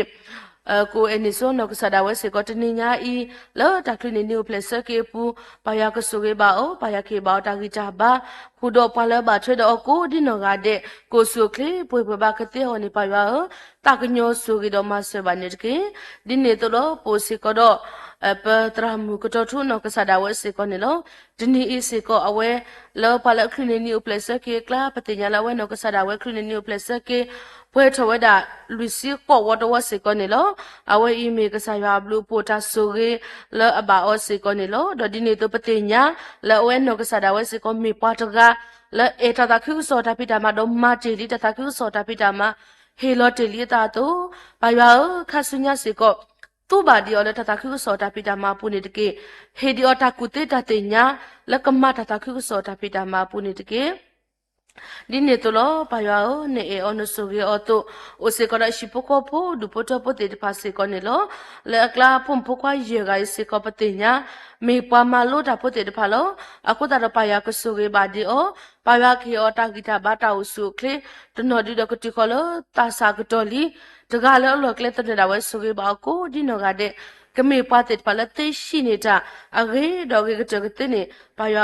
ကိုအနိဆိုနောကဆဒါဝဲစေကောတနိညာဤလောတာကလနေနေပလက်ဆကေပူပါယာကဆုကေဘာအိုပါယာကေဘာတာဂီချာဘာခုတော့ပါလဘာထွေတော့ကိုဒီနောကတဲ့ကိုဆုကလေပွေဘာကတဲ့ဟောနေပါရွာတာကညောဆုကေတော့မဆဘာနေတကေဒီနေ့တော့လောပိုစီကောတော့ပတရာမူကတော့ထုနောကဆဒါဝဲစေကောနေလောဒီနေ့ဤစေကောအဝဲလောပါလခလနေနေပလက်ဆကေကလာပတိညာလဝဲနောကဆဒါဝဲခလနေနေပလက်ဆကေပွဲထဝဒါလူစီကောဝတ်ဝတ်စေကောနေလောအဝဲအီမေကဆာရွာဘလူပိုတာဆိုကေလောအဘာအောစေကောနေလောဒဒီနေတပတိညာလောဝဲနောကဆဒါဝဲစေကောမေပွားတကလောအေတာတခုစောတာပိတာမတော့မာတီလီတတခုစောတာပိတာမဟေလောတေလီတာတော့ဘာရွာခဆုညာစေကောသူဘာဒီအော်လတတခုစောတာပိတာမပုနေတကေဟေဒီအော်တာကုတေတတေညာလကမတတခုစောတာပိတာမပုနေတကေဒီနေ့တော့ဘာရောနေအော်နဆိုရီအော်တိုအိုစေကရရှိပကောဖို့ဒူပတော့ပတေတပါစေကောနေလောလက်ကလာဖုန်ဖခွာရေဂိုင်းစေကောပတေညာမေပွားမလို့တာပတေတဖာလောအခုတာတော့ပါရကဆိုရီဘာဒီအောပါရခေအောတာဂီတာဘာတာဥစုခလေတနော်ဒီတော့ကတိခေါ်လောတာစာကတော်လီတကလည်းလောကလက်တဲ့တာဝဲဆိုရီဘာကိုဒီနော်ကတဲ့ကမေပါတဲ့ဖာလက်သိရှိနေတာအဂေဒေါ်ဂေကတကတဲ့နေပါရ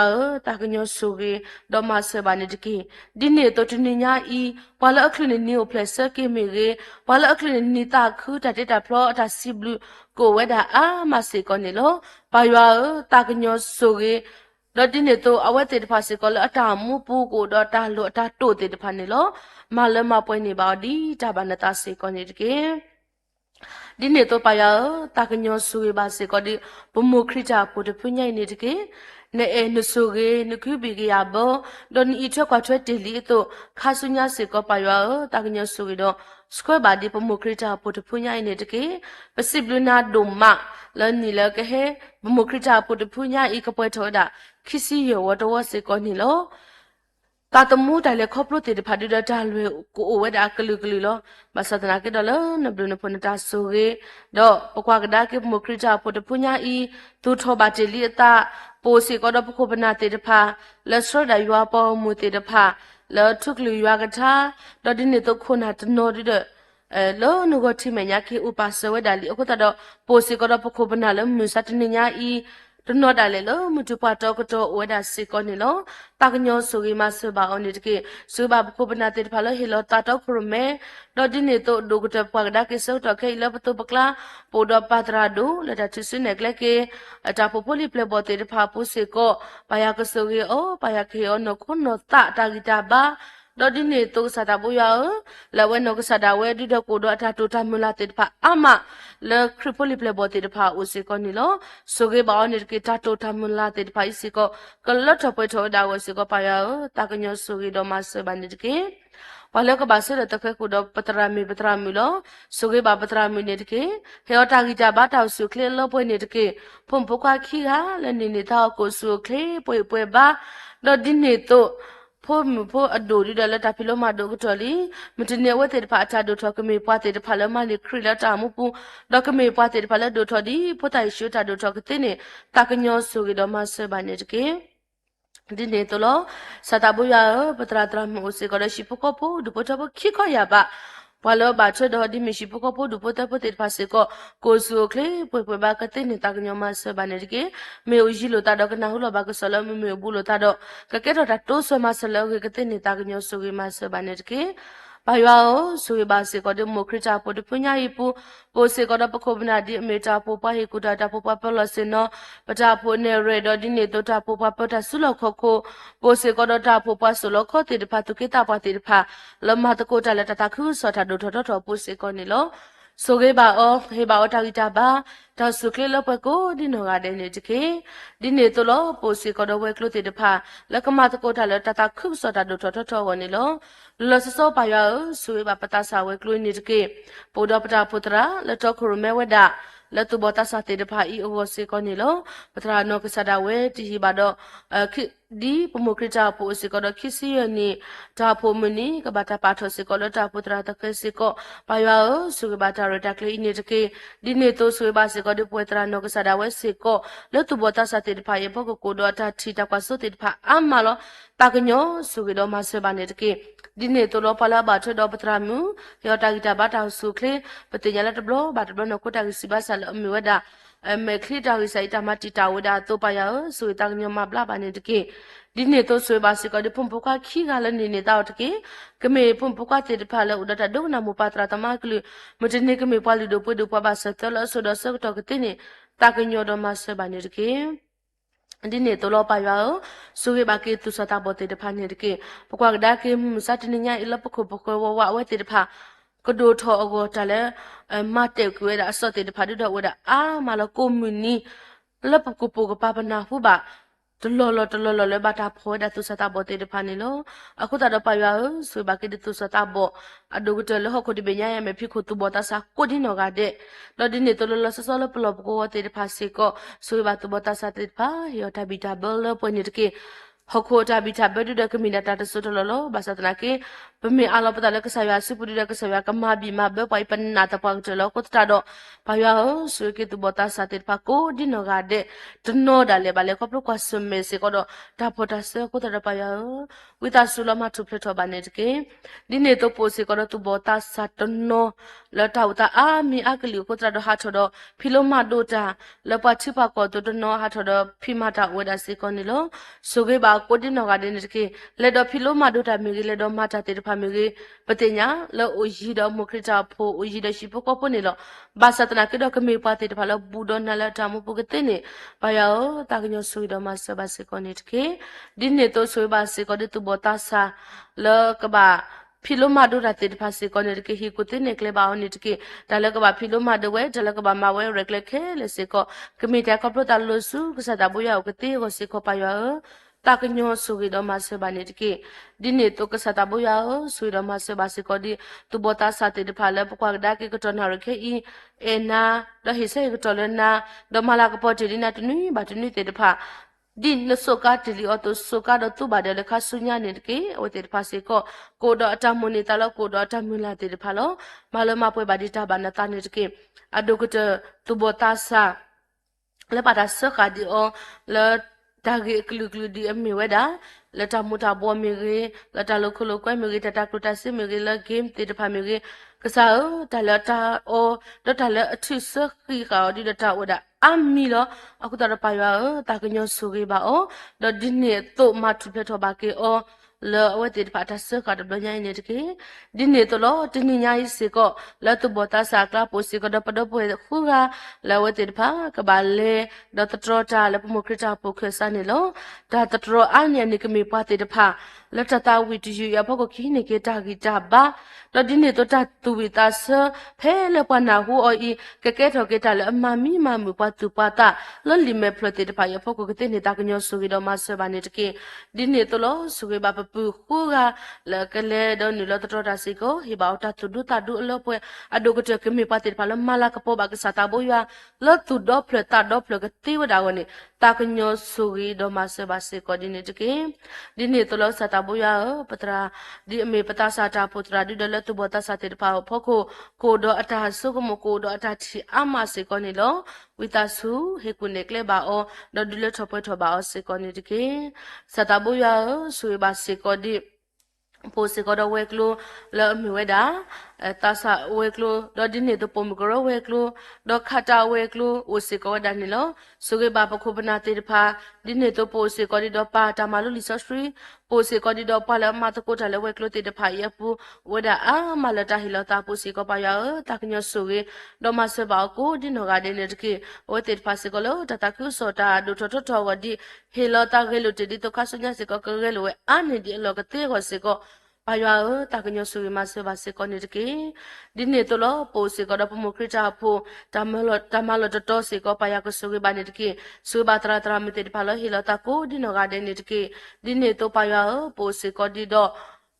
တာကညောဆိုရီဒေါ်မဆဘာနေတကေဒီနေ့တော့တနင်္ညာဤပါလအခလနေနေကိုဖလက်ဆကေမေရေပါလအခလနေနေတာခုတတဲ့တာဖလောတာစီဘလူကိုဝဲတာအာမစေကောနေလောပါရတာကညောဆိုရီတော့ဒီနေ့တော့အဝဲတဲ့တဖာစေကောလအတာမူပူကိုတော့တာလို့အတာတို့တဲ့တဖာနေလောမလမပွဲနေပါဒီတာဘာနတာစေကောနေတကေဒီနေ့တော့ပါရတာကညောဆူရပါစေကောဒီဘမိုခရတာပိုတဖွညိုင်နေတကေနေအနဆူကေနခုဘီကရဘောဒွန်ဤထွက်ကွာထွက်တီလီတော့ခါဆုညာစေကောပါရတာကညောဆူရတော့စကွဲဘာဒီဘမိုခရတာပိုတဖွညိုင်နေတကေပစိဘလနာဒုမလနီလကဟေဘမိုခရတာပိုတဖွညိုင်ဤကပွဲထောတာခီစီယောဝတော်စေကောနီလောတာတမှုတိုင်လေခေါပလို့တေတဖာဒူတာလွေကိုဝဲတာကလူကလူလောမဆဒနာကေဒလနဘလနဖနတာဆိုရေတော့ပကွာကဒါကေမခရတာပိုတပညာဤသူထောပါတေလီတာပိုစီကောတော့ပခုပနာတေတဖာလက်ဆော့ဒါရွာပေါ်မူတေတဖာလောထုကလူရွာကထာတော့ဒီနေတော့ခုနာတနော်ဒီတဲ့လောနုကတိမညာကေဥပါစဝဲဒါလီအခုတော့ပိုစီကောတော့ပခုပနာလမြစတနေညာဤတနော်တာလေလောမတူပါတော့ကတော့ဝဲတာစေကောနေလောတာကညောဆိုကြီးမဆဘာအောင်နေတကေဆဘာဘခုပနာတေဖာလောဟီလောတာတော့ခရမဲတော့ဒီနေတော့ဒုကတပကဒါကေဆောတော့ခဲလောပတုပကလာပိုတော့ပါတရာဒူလတာချစ်စနေကလကေအတာပိုပိုလီပလဘောတေတဖာပုစေကောပါယကဆိုကြီးအောပါယခေအောနခုနောတာတာဂီတာဘာတော့ဒီနေ့တော့စတာဘူးရလဝဲနောကစတာဝဲဒီတော့ကိုတော့အတာတူတမလာတဲ့ဖာအမလခရပိုလီပလဘောတဲ့ဖာဦးစေကောနီလောဆိုကေဘောနေကေတာတူတမလာတဲ့ဖာစီကောကလတ်ထပွဲထောဒါဝစီကောပါရတာကညောဆိုကေတော့မဆဘန်ဒီကေပါလကဘာစရတခဲကိုတော့ပတရာမီလောဆိုကေဘာပတရာမီနေတကေဟေောတာဂီတာဘာတောက်ဆုခလေလောပွဲနေတကေဖုန်ဖုခွာခီဟာလနေနေတာကိုဆုခလေပွဲဘာတော့ဒီနေ့တော့ဖို့အဒိုရီဒလာတာဖီလိုမာဒိုကတော်လီမတနေဝတဲ့ဖာအချာဒိုထောကမေပွားတဲ့ဖာလမလီခရီလာတာမပူဒေါကမေပွားတဲ့ဖာလဒိုထောဒီဖို့တိုင်ရှူတာဒိုထောကတဲ့နေတာကညောဆိုကြတော့မဆဘာနေတကေဒီနေတော့စတာဘူရပတရာတရမိုစေကရရှိပကဖို့ဒုပထဘခိခရပါ ဘာလို့ဘာချတော့ဒီမရှိပကပို့ဒူပို့တဲ့ပို့တဲ့ဖာစေကိုကိုစုကလေပွေဘာကတဲ့နေတာကညမဆဘာနေတကေမေဦးကြီးလို့တာတော့ကနာဟုလို့ဘာကဆလမေဘူးလို့တာတော့ကကဲတော့တာတိုးဆွဲမဆလောကတဲ့နေတာကညဆူကမဆဘာနေတကေဘာယောဆူဘာစေကိုဒမိုခရတာပို့ဒပညာဤပူပိုစေကိုတော့ပခုပနာဒီအမေတာပို့ပါဟေကူတာပို့ပါပလစင်နော်ပတာပို့နေရတော့ဒီနေတော့တာပို့ပါပတာဆုလောက်ခခိုပို့စေကိုတော့တာပို့ပါဆုလောက်ခတဲ့ဖာတုကေတာပါတဲ့ဖာလမတ်ကိုတာလက်တာခုဆောတာဒိုတော့ပို့စေကိုနေလို့ဆိုကေပါအောဟေပါအောတာဂီတာပါဒါဆုကလေလပကိုဒီနောကတဲ့နေတကေဒီနေတော့လို့ပိုစီကတော့ဝဲကလို့တဲ့ဖာလကမတ်ကိုတာလက်တာခုဆောတာဒိုတော့ဝနေလို့လောစစောပါရဆွေပါပတာစာဝဲကလို့နေတကေပိုဒပတာပုတရာလက်တော့ခရမဲဝဒလက်သူဘောတဆာတဲ့ဖာဤအိုစေကောနေလို့ပတရာနောကဆဒဝဲတီဟီပါတော့ဒီပမုခရတာပိုစေကောတော့ခစီယနီဒါဖိုမနီကဘာတာပါထောစေကောလတာပုတရာတကစေကောပါရဆုကဘာတာရတာကလေးနေတကေဒီနေတော့ဆွေပါစေကောဒီပွေတရာနောကဆဒဝဲစေကောလက်သူဘောတဆာတဲ့ဖာရေဘောကိုတော့တာထီတာကွာဆုတဲ့ဖာအမလောတာကညောဆုကတော့မဆွေပါနေတကေဒီနေတော့ပလာဘာထတော့ပတရာမူယောတာဂီတာဘာတာဆုခလေပတိညာလက်တဘလဘာတဘလနောကတာစီဘာဆာလအမီဝဒါမေခလီတာဝိဆိုင်တာမတီတာဝဒါတော့ပါရဆွေတာညောမဘလာဘာနေတကေဒီနေတော့ဆွေပါစီကဒီဖုန်ပကခီကလည်းနေတော့တကေကမေဖုန်ပကတဲ့ဖာလဲဥဒတာဒုနာမူပါတရာတမကလူမတနေကမေပွာလီဒိုပွဒိုပွားပါဆတ်တလဆိုတော့ဆောက်တော့ကတဲ့နေတာကညောတော့မဆွေပါနေတကေဒီနေတော့ပါရဆိုရပါကေသူစတာဘောတဲ့ဖာနေတကေပကွာဒါကေမစတနေညာအလပခုပခွဝဝဝတဲ့ဖာကဒိုထောအကောတလည်းမတဲ့ကွေးတာအစောတဲ့ဖာတို့တော့ဝဒအာမလကွန်မြူနီလပကုပုကပပနာဟုပါတလောလောဘာတာဖောဒါသူစတာဘောတဲ့ဖာနေလို့အခုတော့ပါရဆိုပါကေသူစတာဘောအဒုကတလဟခုဒီပညာရမယ်ဖြစ်ခုသူဘောတာစာကိုဒီနောကတဲ့လောဒီနေတလောဆောလပလောပကိုတဲ့ဖာစေကိုဆိုပါသူဘောတာစာတဲ့ဖာယောတာဘီတာဘလပွင့်နေတကေဟခုတာဘီတာဘဒုဒကမီနာတာတဆုတလောဘာစတနာကေပမေအလောပတလကဆာယစုပဒုဒကဆာယကမဘီမဘပိုင်ပနာတပောက်တလောကိုတတော့ဘာယောဆွေကေသူဘောတာစာတဲ့ဖာကိုဒီနောကတဲ့တနောဒါလေဘာလေကပလကွာစမေစေကတော့ဒါဘောတာဆကိုတရပါယောဝိတာဆုလမထုဖလက်ထောပါနေတကေဒီနေတော့ပိုစေကတော့သူဘောတာစာတနောလတောက်တာအာမီအကလီကိုတရတော့ဟာထောတော့ဖီလိုမဒိုတာလပချိပါကောတနောဟာထောတော့ဖီမတာဝဒစေကောနေလို့ဆိုကေပါကိုဒီနောကတဲ့နေတကေလက်တော့ဖီလိုမဒိုတာမီလေတော့မတာတဲ့ဖာမီပတိညာလောအိုရီတော့မခရတာဖိုအိုရီတော့ရှိပကောပနေလို့ဘာစတနာကတော့ကမေပါတဲ့ဖာလောဘူဒနလာတာမပုကတဲ့နေဘာယောတာကညောဆွေတော့မဆဘစေကောနေတကေဒီနေတော့ဆွေပါစေကောဒီသူဘောတာစာလောကဘာဖီလိုမဒိုတာတဲ့ဖာစေကောနေတကေဟီကိုတဲ့နေကလေပါအောင်နေတကေဒါလကဘာဖီလိုမဒိုဝဲဒါလကဘာမဝဲရက်လက်ခဲလေစေကောကမေတာကပလိုတာလို့စုကစားတာဘူယောကတဲ့ကိုစေကောပါယောတာကညောဆူရီတော့မဆဘာနေတကေဒီနေတော့ကစားတာဘူယောဆူရီတော့မဆဘာစေကောဒီသူဘောတာစာတဲ့ဖာလဲပကွာဒါကေကတော်နာရခေအီအနာတော့ဟိစေကတော်လနာတော့မလာကပေါ်တီနာတနွီဘာတနွီတဲ့ဖာဒီနစောကတလီအော်တိုစောကတော့သူ့ဘာတယ်လခဆုညာနေတကေဝတဲ့ဖာစေကောကိုတော့အတမွနေတာလို့ကိုတော့အတမွလာတဲ့ဖာလို့မလမပွဲဘာဒီတာဘာနတာနေတကေအဒုကတသူဘောတာစာလဲပါတာစခါဒီအောလဲဒါကေကလူကလူဒီအမေဝဒါလတာမူတာဘောမီရေလတာလခလကွဲမီရေတတာကတာစီမီရေလဂိမ်းတေတဖာမီရေကစားတလတာအိုဒတလအထစခိခါဒီဒတာဝဒါအမီလောအခုတရပါရတာကညောဆူကေပါအောဒဒီနေတော့မထုဖလက်တော့ပါကေအောလောဝတိဖာတဆခါတဘညာနေတကေဒီနေတော့လောတနိညာဤစေကောလတ်ဘောတာစာကလာပိုစီကဒပဒပွဲခူကလောဝတိဖာကဘာလေဒတထရတာလပမခရတာပုခဆာနေလောဒါတထရအညာနေကမေပါတိတဖာလတတာဝီတူရဘကိုခိနေကေတာဂီတာဘာတော့ဒီနေတော့တတူဝီတာဆဖဲလပနာဟူအိုဤကကဲထောကေတာလအမမီမမူပါတူပါတာလလီမေဖလတိတဖာရဖကိုကတဲ့နေတာကညောဆူရီတော့မဆဘာနေတကေဒီနေတော့လောဆူကေဘာပပူခူကလကလေတော့နီလတတော်တာစီကိုဟိဘောတာတူဒူတာဒူအလောပွဲအဒုကတကမေပါတိတဖာလမလာကပေါ်ဘာကစားတာဘောရလတူတော့ဖလတာတော့ဖလကတိဝဒါဝနေတာကညောဆူရီတော့မဆဘာစေကိုဒီနေတကေဒီနေတော့လောစတာဘူယာပတရာဒီအမေပတာစာတာပုတရာဒီဒလတုဘတာစာတေဖာဖို့ကိုဒအတာဆုကမကိုဒအတာချီအမစေကောနေလောဝိတာစုဟေကုနေကလေဘာအောဒဒလထပွေထဘာအောစေကောနေတကေစတာဘူယာဆွေဘာစေကောဒီပိုစေကောဒဝဲကလိုလောမြဝဲတာ ta sa we klo do di ne to pom gro we klo do khata we klo o se ko da ni lo so ge ba pa ko bana te pha di ne to po se ko di do pa ta ma lo li so sri po se ko di do pa la ma to ko ta le we klo te pha ya pu we da a ma la ta hi lo ta po se ko pa ya ta knyo so ge do ma se ba ko di no ga de ne ke o te pha se ko lo ta ta ku so ta do to to wa di he lo ta ge lo te di to kha so nya se ko ke ge lo we a ne di lo ke te ko se ko pa ya ta knyo so ge ma se ba se ko ne ke di ne to lo po se ko do po mo kri ta pho ta ma lo to se ko pa ya ko so ge ba ne ke so ba tra tra mi te pha lo he lo ta ko di no ga de ne ke di ne to pa ya po se ko di do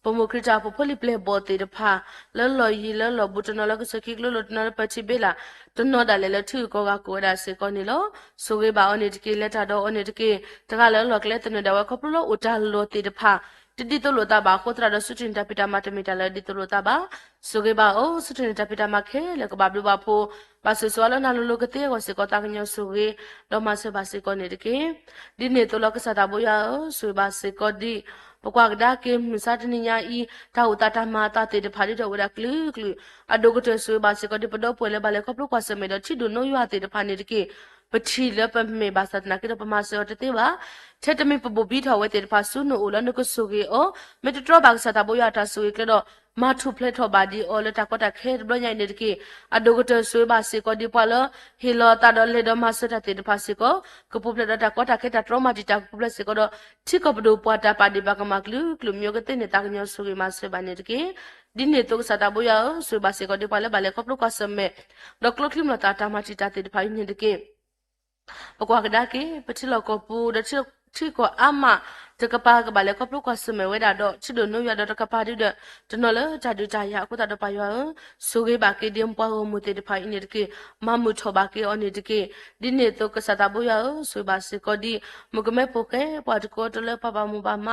ပမခရတာပပလိပလေဘောတေတဖာလောလောယီလောလောဘူတနလကစခိကလောလောတနပချိဘေလာတနောဒါလေလထုကောကကိုဒါစေကောနီလောဆိုကေဘာအနိတကေလက်တာတော့အနိတကေတကလောလောကလက်တနဒဝခပလောဥတာလောတေတဖာတတိတလောတာဘာခိုတရာဒဆုတင်တပိတာမတမီတလဒီတလောတာဘာဆိုကေဘာအိုဆုတင်တပိတာမခဲလကဘာဘလဘာဖိုဘာဆဆွာလနာလောကတေကိုစေကောတာကညောဆိုကေတော့မဆေဘာစေကောနေတကေဒီနေတလောကစတာဘောယာဆိုဘာစေကောဒီပကွာကဒါကေမစာတနိညာဤတာဥတာတမတာတေတဖာဒီတော့ဝရကလူကလူအဒုကတဆွေဘာစေကောဒီပတော့ပွဲလေဘာလေကပလကွာစမေတော့ချီဒိုနိုယွာတေတဖာနေတကေပတိလပမေဘာစတနာကေတော့ပမာစေတတေပါချက်တမီပပဘီထောဝဲတေတဖာဆုနိုအိုလနကဆုကေအောမေတတော်ဘာစတာဘောယာတာဆွေကတော့မာထုဖလက်ထောဘာဒီအော်လတာကတာခဲဘညိုင်နေတကေအဒုကတဆွေဘာစေကောဒီပလဟီလောတာတော့လေတော့မဆတာတေတဖာစေကောကပုပလက်တာကတာခဲတာထရမတီတာပုပလက်စေကောတော့ချီကပဒိုပွားတာပါဒီဘကမကလူကလူမျိုးကတဲ့နေတာကညောဆုကေမဆေဘာနေတကေဒီနေတော့စတာဘောယာဆွေဘာစေကောဒီပလဘာလေကပလုကဆမေဒေါကလကလိမတာတာမတီတာတေတဖာနေတကေပကွာကဒါကေပတိလောကပူဒချီကိုအမတကပါကဘာလေကပလုကဆမေဝဲတာတော့ချီဒိုနိုရတော့တကပါဒီတဲ့တနော်လေဂျာဒူဂျာယာကိုတာတော့ပါယောဆိုကေဘာကေဒီမ်ပွားမူတေတဖိုင်နေတကေမမူထောဘာကေအော်နေတကေဒီနေတော့ကစတာဘောယောဆိုဘာစကောဒီမကမဲပိုကေပွားတကိုတလေပပမူပါမ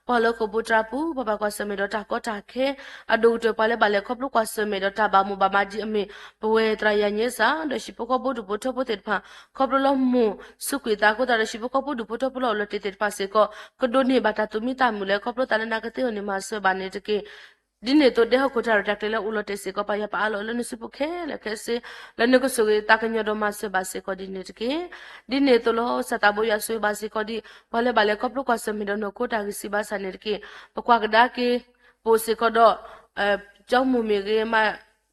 ပလကဘူတရာပူပပကဆမေတော့တာကောတာခဲအဒူတပလေဘာလေကပလုကဆမေတော့တာဘာမူဘာမဂျီအမေဘဝဲတရယညေစာဒရှိပကဘူဒဘူထဘတေဖာကပလမူစုကွေတာကိုတာရှိပကဘူဒဘူထပလောလတေတေဖာစေကောကဒိုနေဘာတာတူမီတာမူလေကပလတလနာကတေအိုနေမဆဘာနေတကေဒီနေတော့တဲ့ဟကိုတာတက်တယ်လေဦးလို့တေစေကောပါရပါလို့လည်းနစပုခဲလေခဲစေလည်းနကဆိုတာကညတော့မဆဘာစေကောဒီနေတကေဒီနေတော့လို့စတာဘိုရဆွေဘာစေကောဒီဘာလေဘာလေကပလုကဆမေတော့နကိုတာကစီဘာစနေတကေပကွာကဒါကေပိုစေကောတော့ကျောင်းမူမီရေမ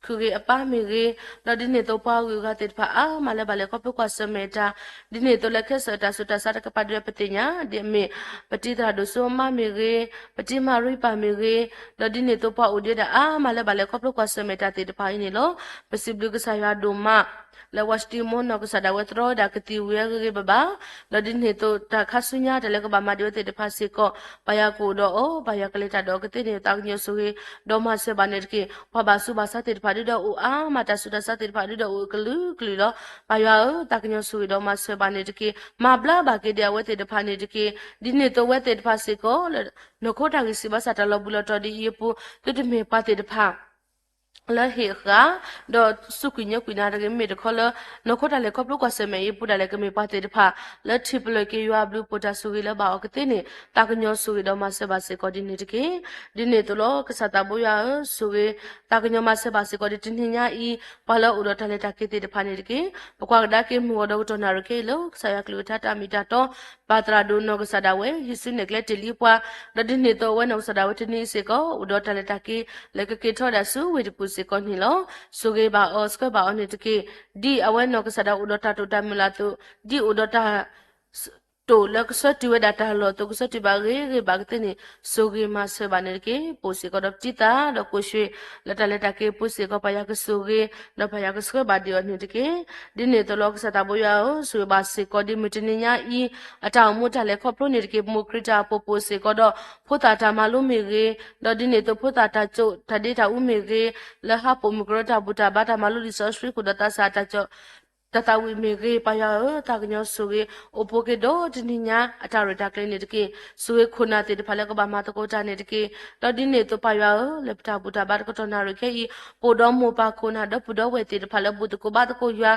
ခုကေအပမီရေတော့ဒီနေတော့ပွားဝကတေဖာအာမလည်းဘာလေကပလုကဆမေတာဒီနေတော့လက်ခက်စတာစတာစတာကပတ်ရပတိညာဒီမေပတိတာဒုဆိုမမီရေပတိမရိပါမီရေတော့ဒီနေတော့ပွားဦးတဲ့အာမလည်းဘာလေကပလုကဆမေတာတေတဖာနေလို့ပစီဘလူကဆာရဒိုမla wasti mon no sa da wetro da kati we ge baba la din he to ta khasunya de le ka ba ma de te pha se ko ba ya ko do o ba ya kle ta do kati ne ta nyo so ge do ma se ba ne ke ba ba su ba sa te pha de do o a ma ta su da sa te pha de do o klu klu lo ba ya ta nyo so ge do ma se ba ne ke ma bla ba ke de we te pha ne ke din ne to we te pha se ko no ko ta ge si ba sa ta lo bu lo to di ye pu te te me pa te pha la he ga do sukunya kuina de me de khola no khota le khop lu kwa se me yi pu da le ke me pa te de pha la thip le ke ywa blue pota su ge la ba o ke te ne ta ka nyo su ge do ma se ba se ko di ne de ke di ne to lo ka sa ta bo ya su ge ta ka nyo ma se ba se ko di tin nya i pa la u do ta le ta ke te de pha ne de ke pa kwa da ke mu do to na ro ke lo sa ya klu ta ta mi ta to pa tra do no ka sa da we hi su ne kle te li pwa da di ne to we no sa da we ti ni se ko u do ta le ta ke le ke tho da su we di pu se ko ni lo so ge ba o sko ba on te ke di awen no ka sa da u do ta to ta mi la to di u do ta to la ka sa ti we da ta lo to ka sa ti ba ge ba te ni so ge ma se ba ne ke po se ko do ti ta do ko shwe la ta ke po se ko pa ya ka so ge do pa ya ka sko ba di on ni te ke di ne to lo ka sa ta bo ya o so ba se ko di mi ti ni nya i ata mu ta le ko pro ni te ke mo krita po se ko do pho ta ta ma lo mi ge do di ne to pho ta ta cho ta de ta u mi ge la ha po mu krita bu ta ba ta ma lo li so shwe ko da ta sa ta cho tata wi me ge pa ya ta gnyo so ge opo ke do dini nya ata ro ta kle ne de ke so ge khona te de phale ko ba ma to ko ta ne de ke to di ne to pa ya le pta bu ta ba ko to na ro ke i po do mo pa khona do pu do we te de phale bu to ko ba to ko ya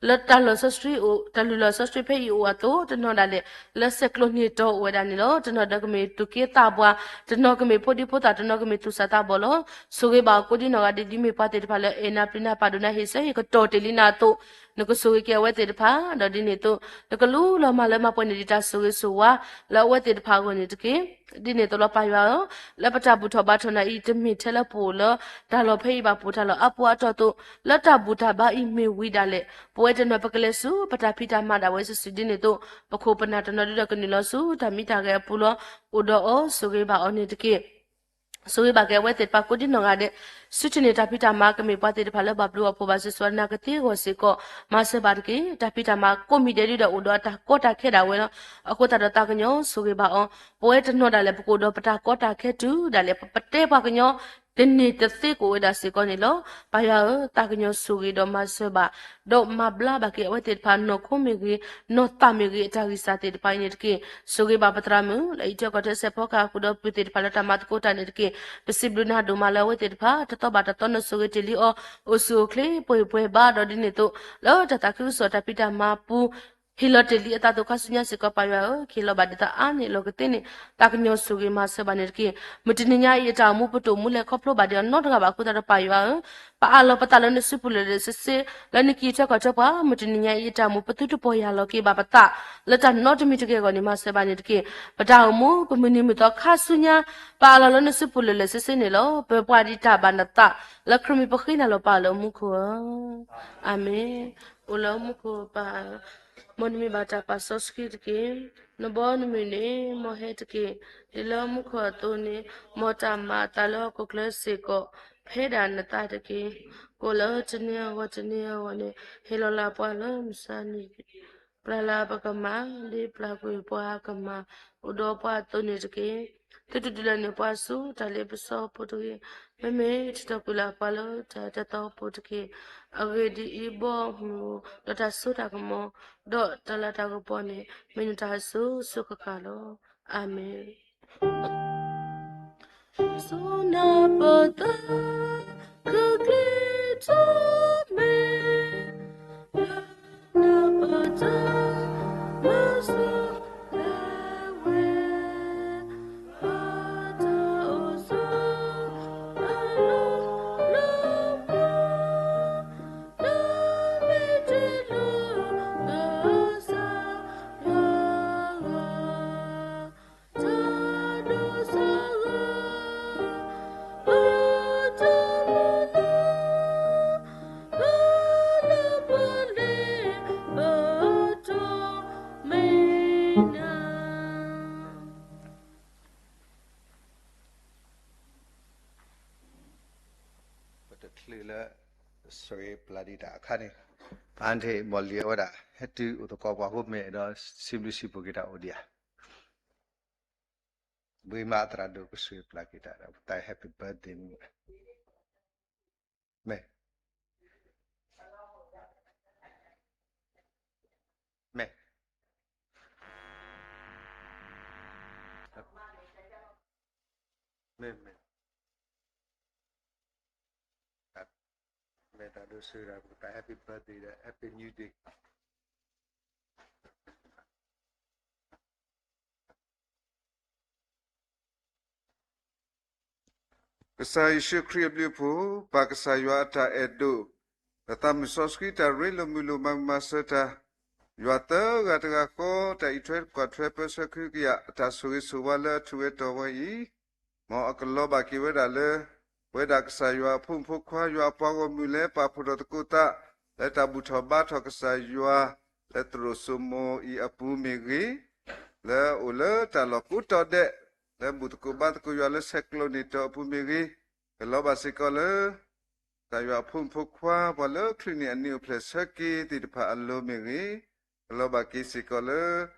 la ta lo so street o ta lu lo so street phe o ato to no da le la se klo ni to we da ni lo to no da kame tu ke ta bwa to no kame phodi phota to no kame tu sa ta bo lo so ge ba ko di no ga di me pa te pha le ena pina pa do na he se ko to te li na to no ko so ge we te pha do di ni to no ko lu lo ma le ma pon ni ta so ge so wa la we te pha ko ni te ke di ni to lo pa ya la pa ta bu tho ba tho na i te mi the la po lo da lo phe ba po ta lo a po a to to la ta bu ta ba i me wi da le po te no pa ke le su pa ta phi ta ma da we su di ni to pa kho pa na to no do ke ni lo su ta mi ta ge pu lo o do o so ge ba o ni te ke so we ba ke we te pa ko di no ga de su ti ni ta phi ta ma ke me pa te pha lo ba blu po ba se so na ke ti ko se ko ma se ba ke ta phi ta ma ko mi de ri do o do ta ko ta khe da we no a ko ta do ta ke nyo so ge ba o po e te no da le ko do pa ta ko ta khe tu da le pa te pa ke nyo tin ni te se ko we da se ko ni lo pa ya ta ke nyo so ge do ma se ba do ma bla ba ke we te pha no ko mi ge no ta mi ge ta ri sa te pa ni ke so ge ba pa tra mu le i te ko te se po ka ku do pi te pha la ta ma ko ta ni ke Disciplina do mala we te pha ta to ba ta to no so ge te li o so kle po ba do di ni to lo ta ta ku so ta pi ta ma pu hilo te li ta to ka sunya se ko pa ya khilo ba ta a ni lo ke te ni ta ka nyo so ge ma se ba ni ke mu ti ni nya ye ta mu pu to mu le ko phlo ba de no ta ba ku ta pa ya pa a lo pa ta lo ni su pu le se se la ni ki ta ka ta pa mu ti ni nya ye ta mu pu tu tu po ya lo ke ba pa ta lo ta no ti mi te ke ko ni ma se ba ni ke pa ta mu pu mu ni mi to ka sunya pa la lo ni su pu le se se ni lo pe pa di ta ba na ta la krimi pa khina lo pa lo mu ko amen o lo mu ko pa mon mi bata pa soskit ke no bon mi ne mo het ke lo mu ko to ne mo ta ma ta lo ko klase ko phe da na ta de ke ko lo tne wa ne he lo la pa lo sa ni pla la pa ka ma de pla ko pa ka ma o do pa to ne de ke tu la ne pa su ta le pa so po to ke me ta ku la pa lo ta ta po to ke age di ibo mu ta su ta ko mo do ta la ta ko po ne me ta su ka ka lo amen so na po ta ka ke to me na po ta ma su la we pa ta o so lo lo lo me te lo ga sa ya ta do sa ga ta mo na pa le pa to me na but the clear sorry bloody da khani ante molli oda hetu to ko ba ho me do simply pokita odia we ma tra do ko sui plakita da tai happy birthday me me me ta do sui da tai happy birthday da happy new day Kasa Yeshu Kriya Blipu, Pakasa Yuata Edo, Tatam Soskita Rilo Mulu Mamaseta, Yuata Gatako, Ta Itred Quatrepa Sakuya, Tasui Suwala, Tueto Wai, Mo Akaloba Kiwedale, Wedaksa Yua Pumpukwa, Yua Pago Mule, Papudokuta, Let Abutoba Tokasa Yua, Let Rosumo I Apu Migi, Le Ule Talokuto de. Le butuku batku yale seklo ni to pumiri lo basikole ta ya pum pukwa balo klini aniu plesaki ti pa allo miri lo baki sikole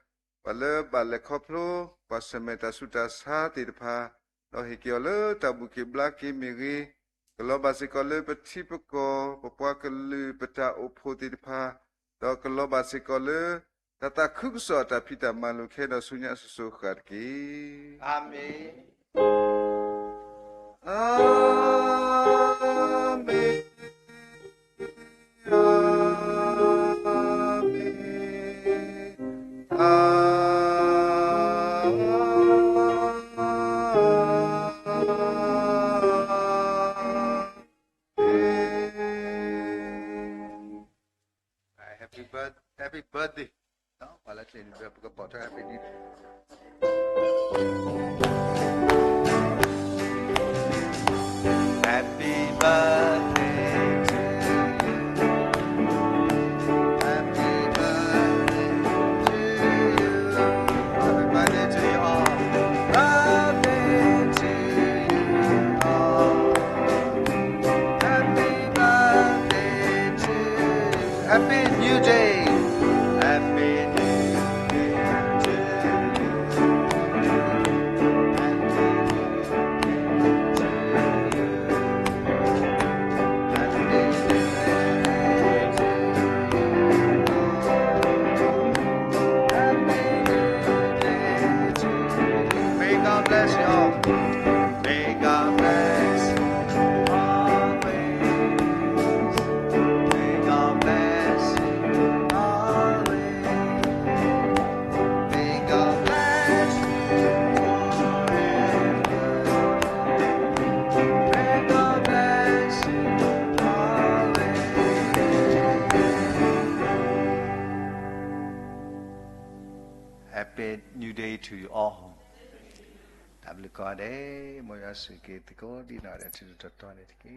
balo bale koplo pasemeta suta sa ti pa lo hikiole tabuki blaki miri lo basikole petipuko popwa kelu peta opo ti pa lo basikole Tata kukso ta pita malu kena sunya susu kharki. Amen. Amen. ပါလာချင်းပဲပကပေါ်ထားပဲဒီ Happy birthday to you. Happy birthday to you. Happy birthday to you all. Birthday to you all. Happy birthday to you. Happy new day. Happy New Year to you. May God bless you all. May God bless always. May God bless always. May God bless you forever. May God bless you always. Happy new day to you all. W God mo ya su ke te ko di na de tu to to ne ke.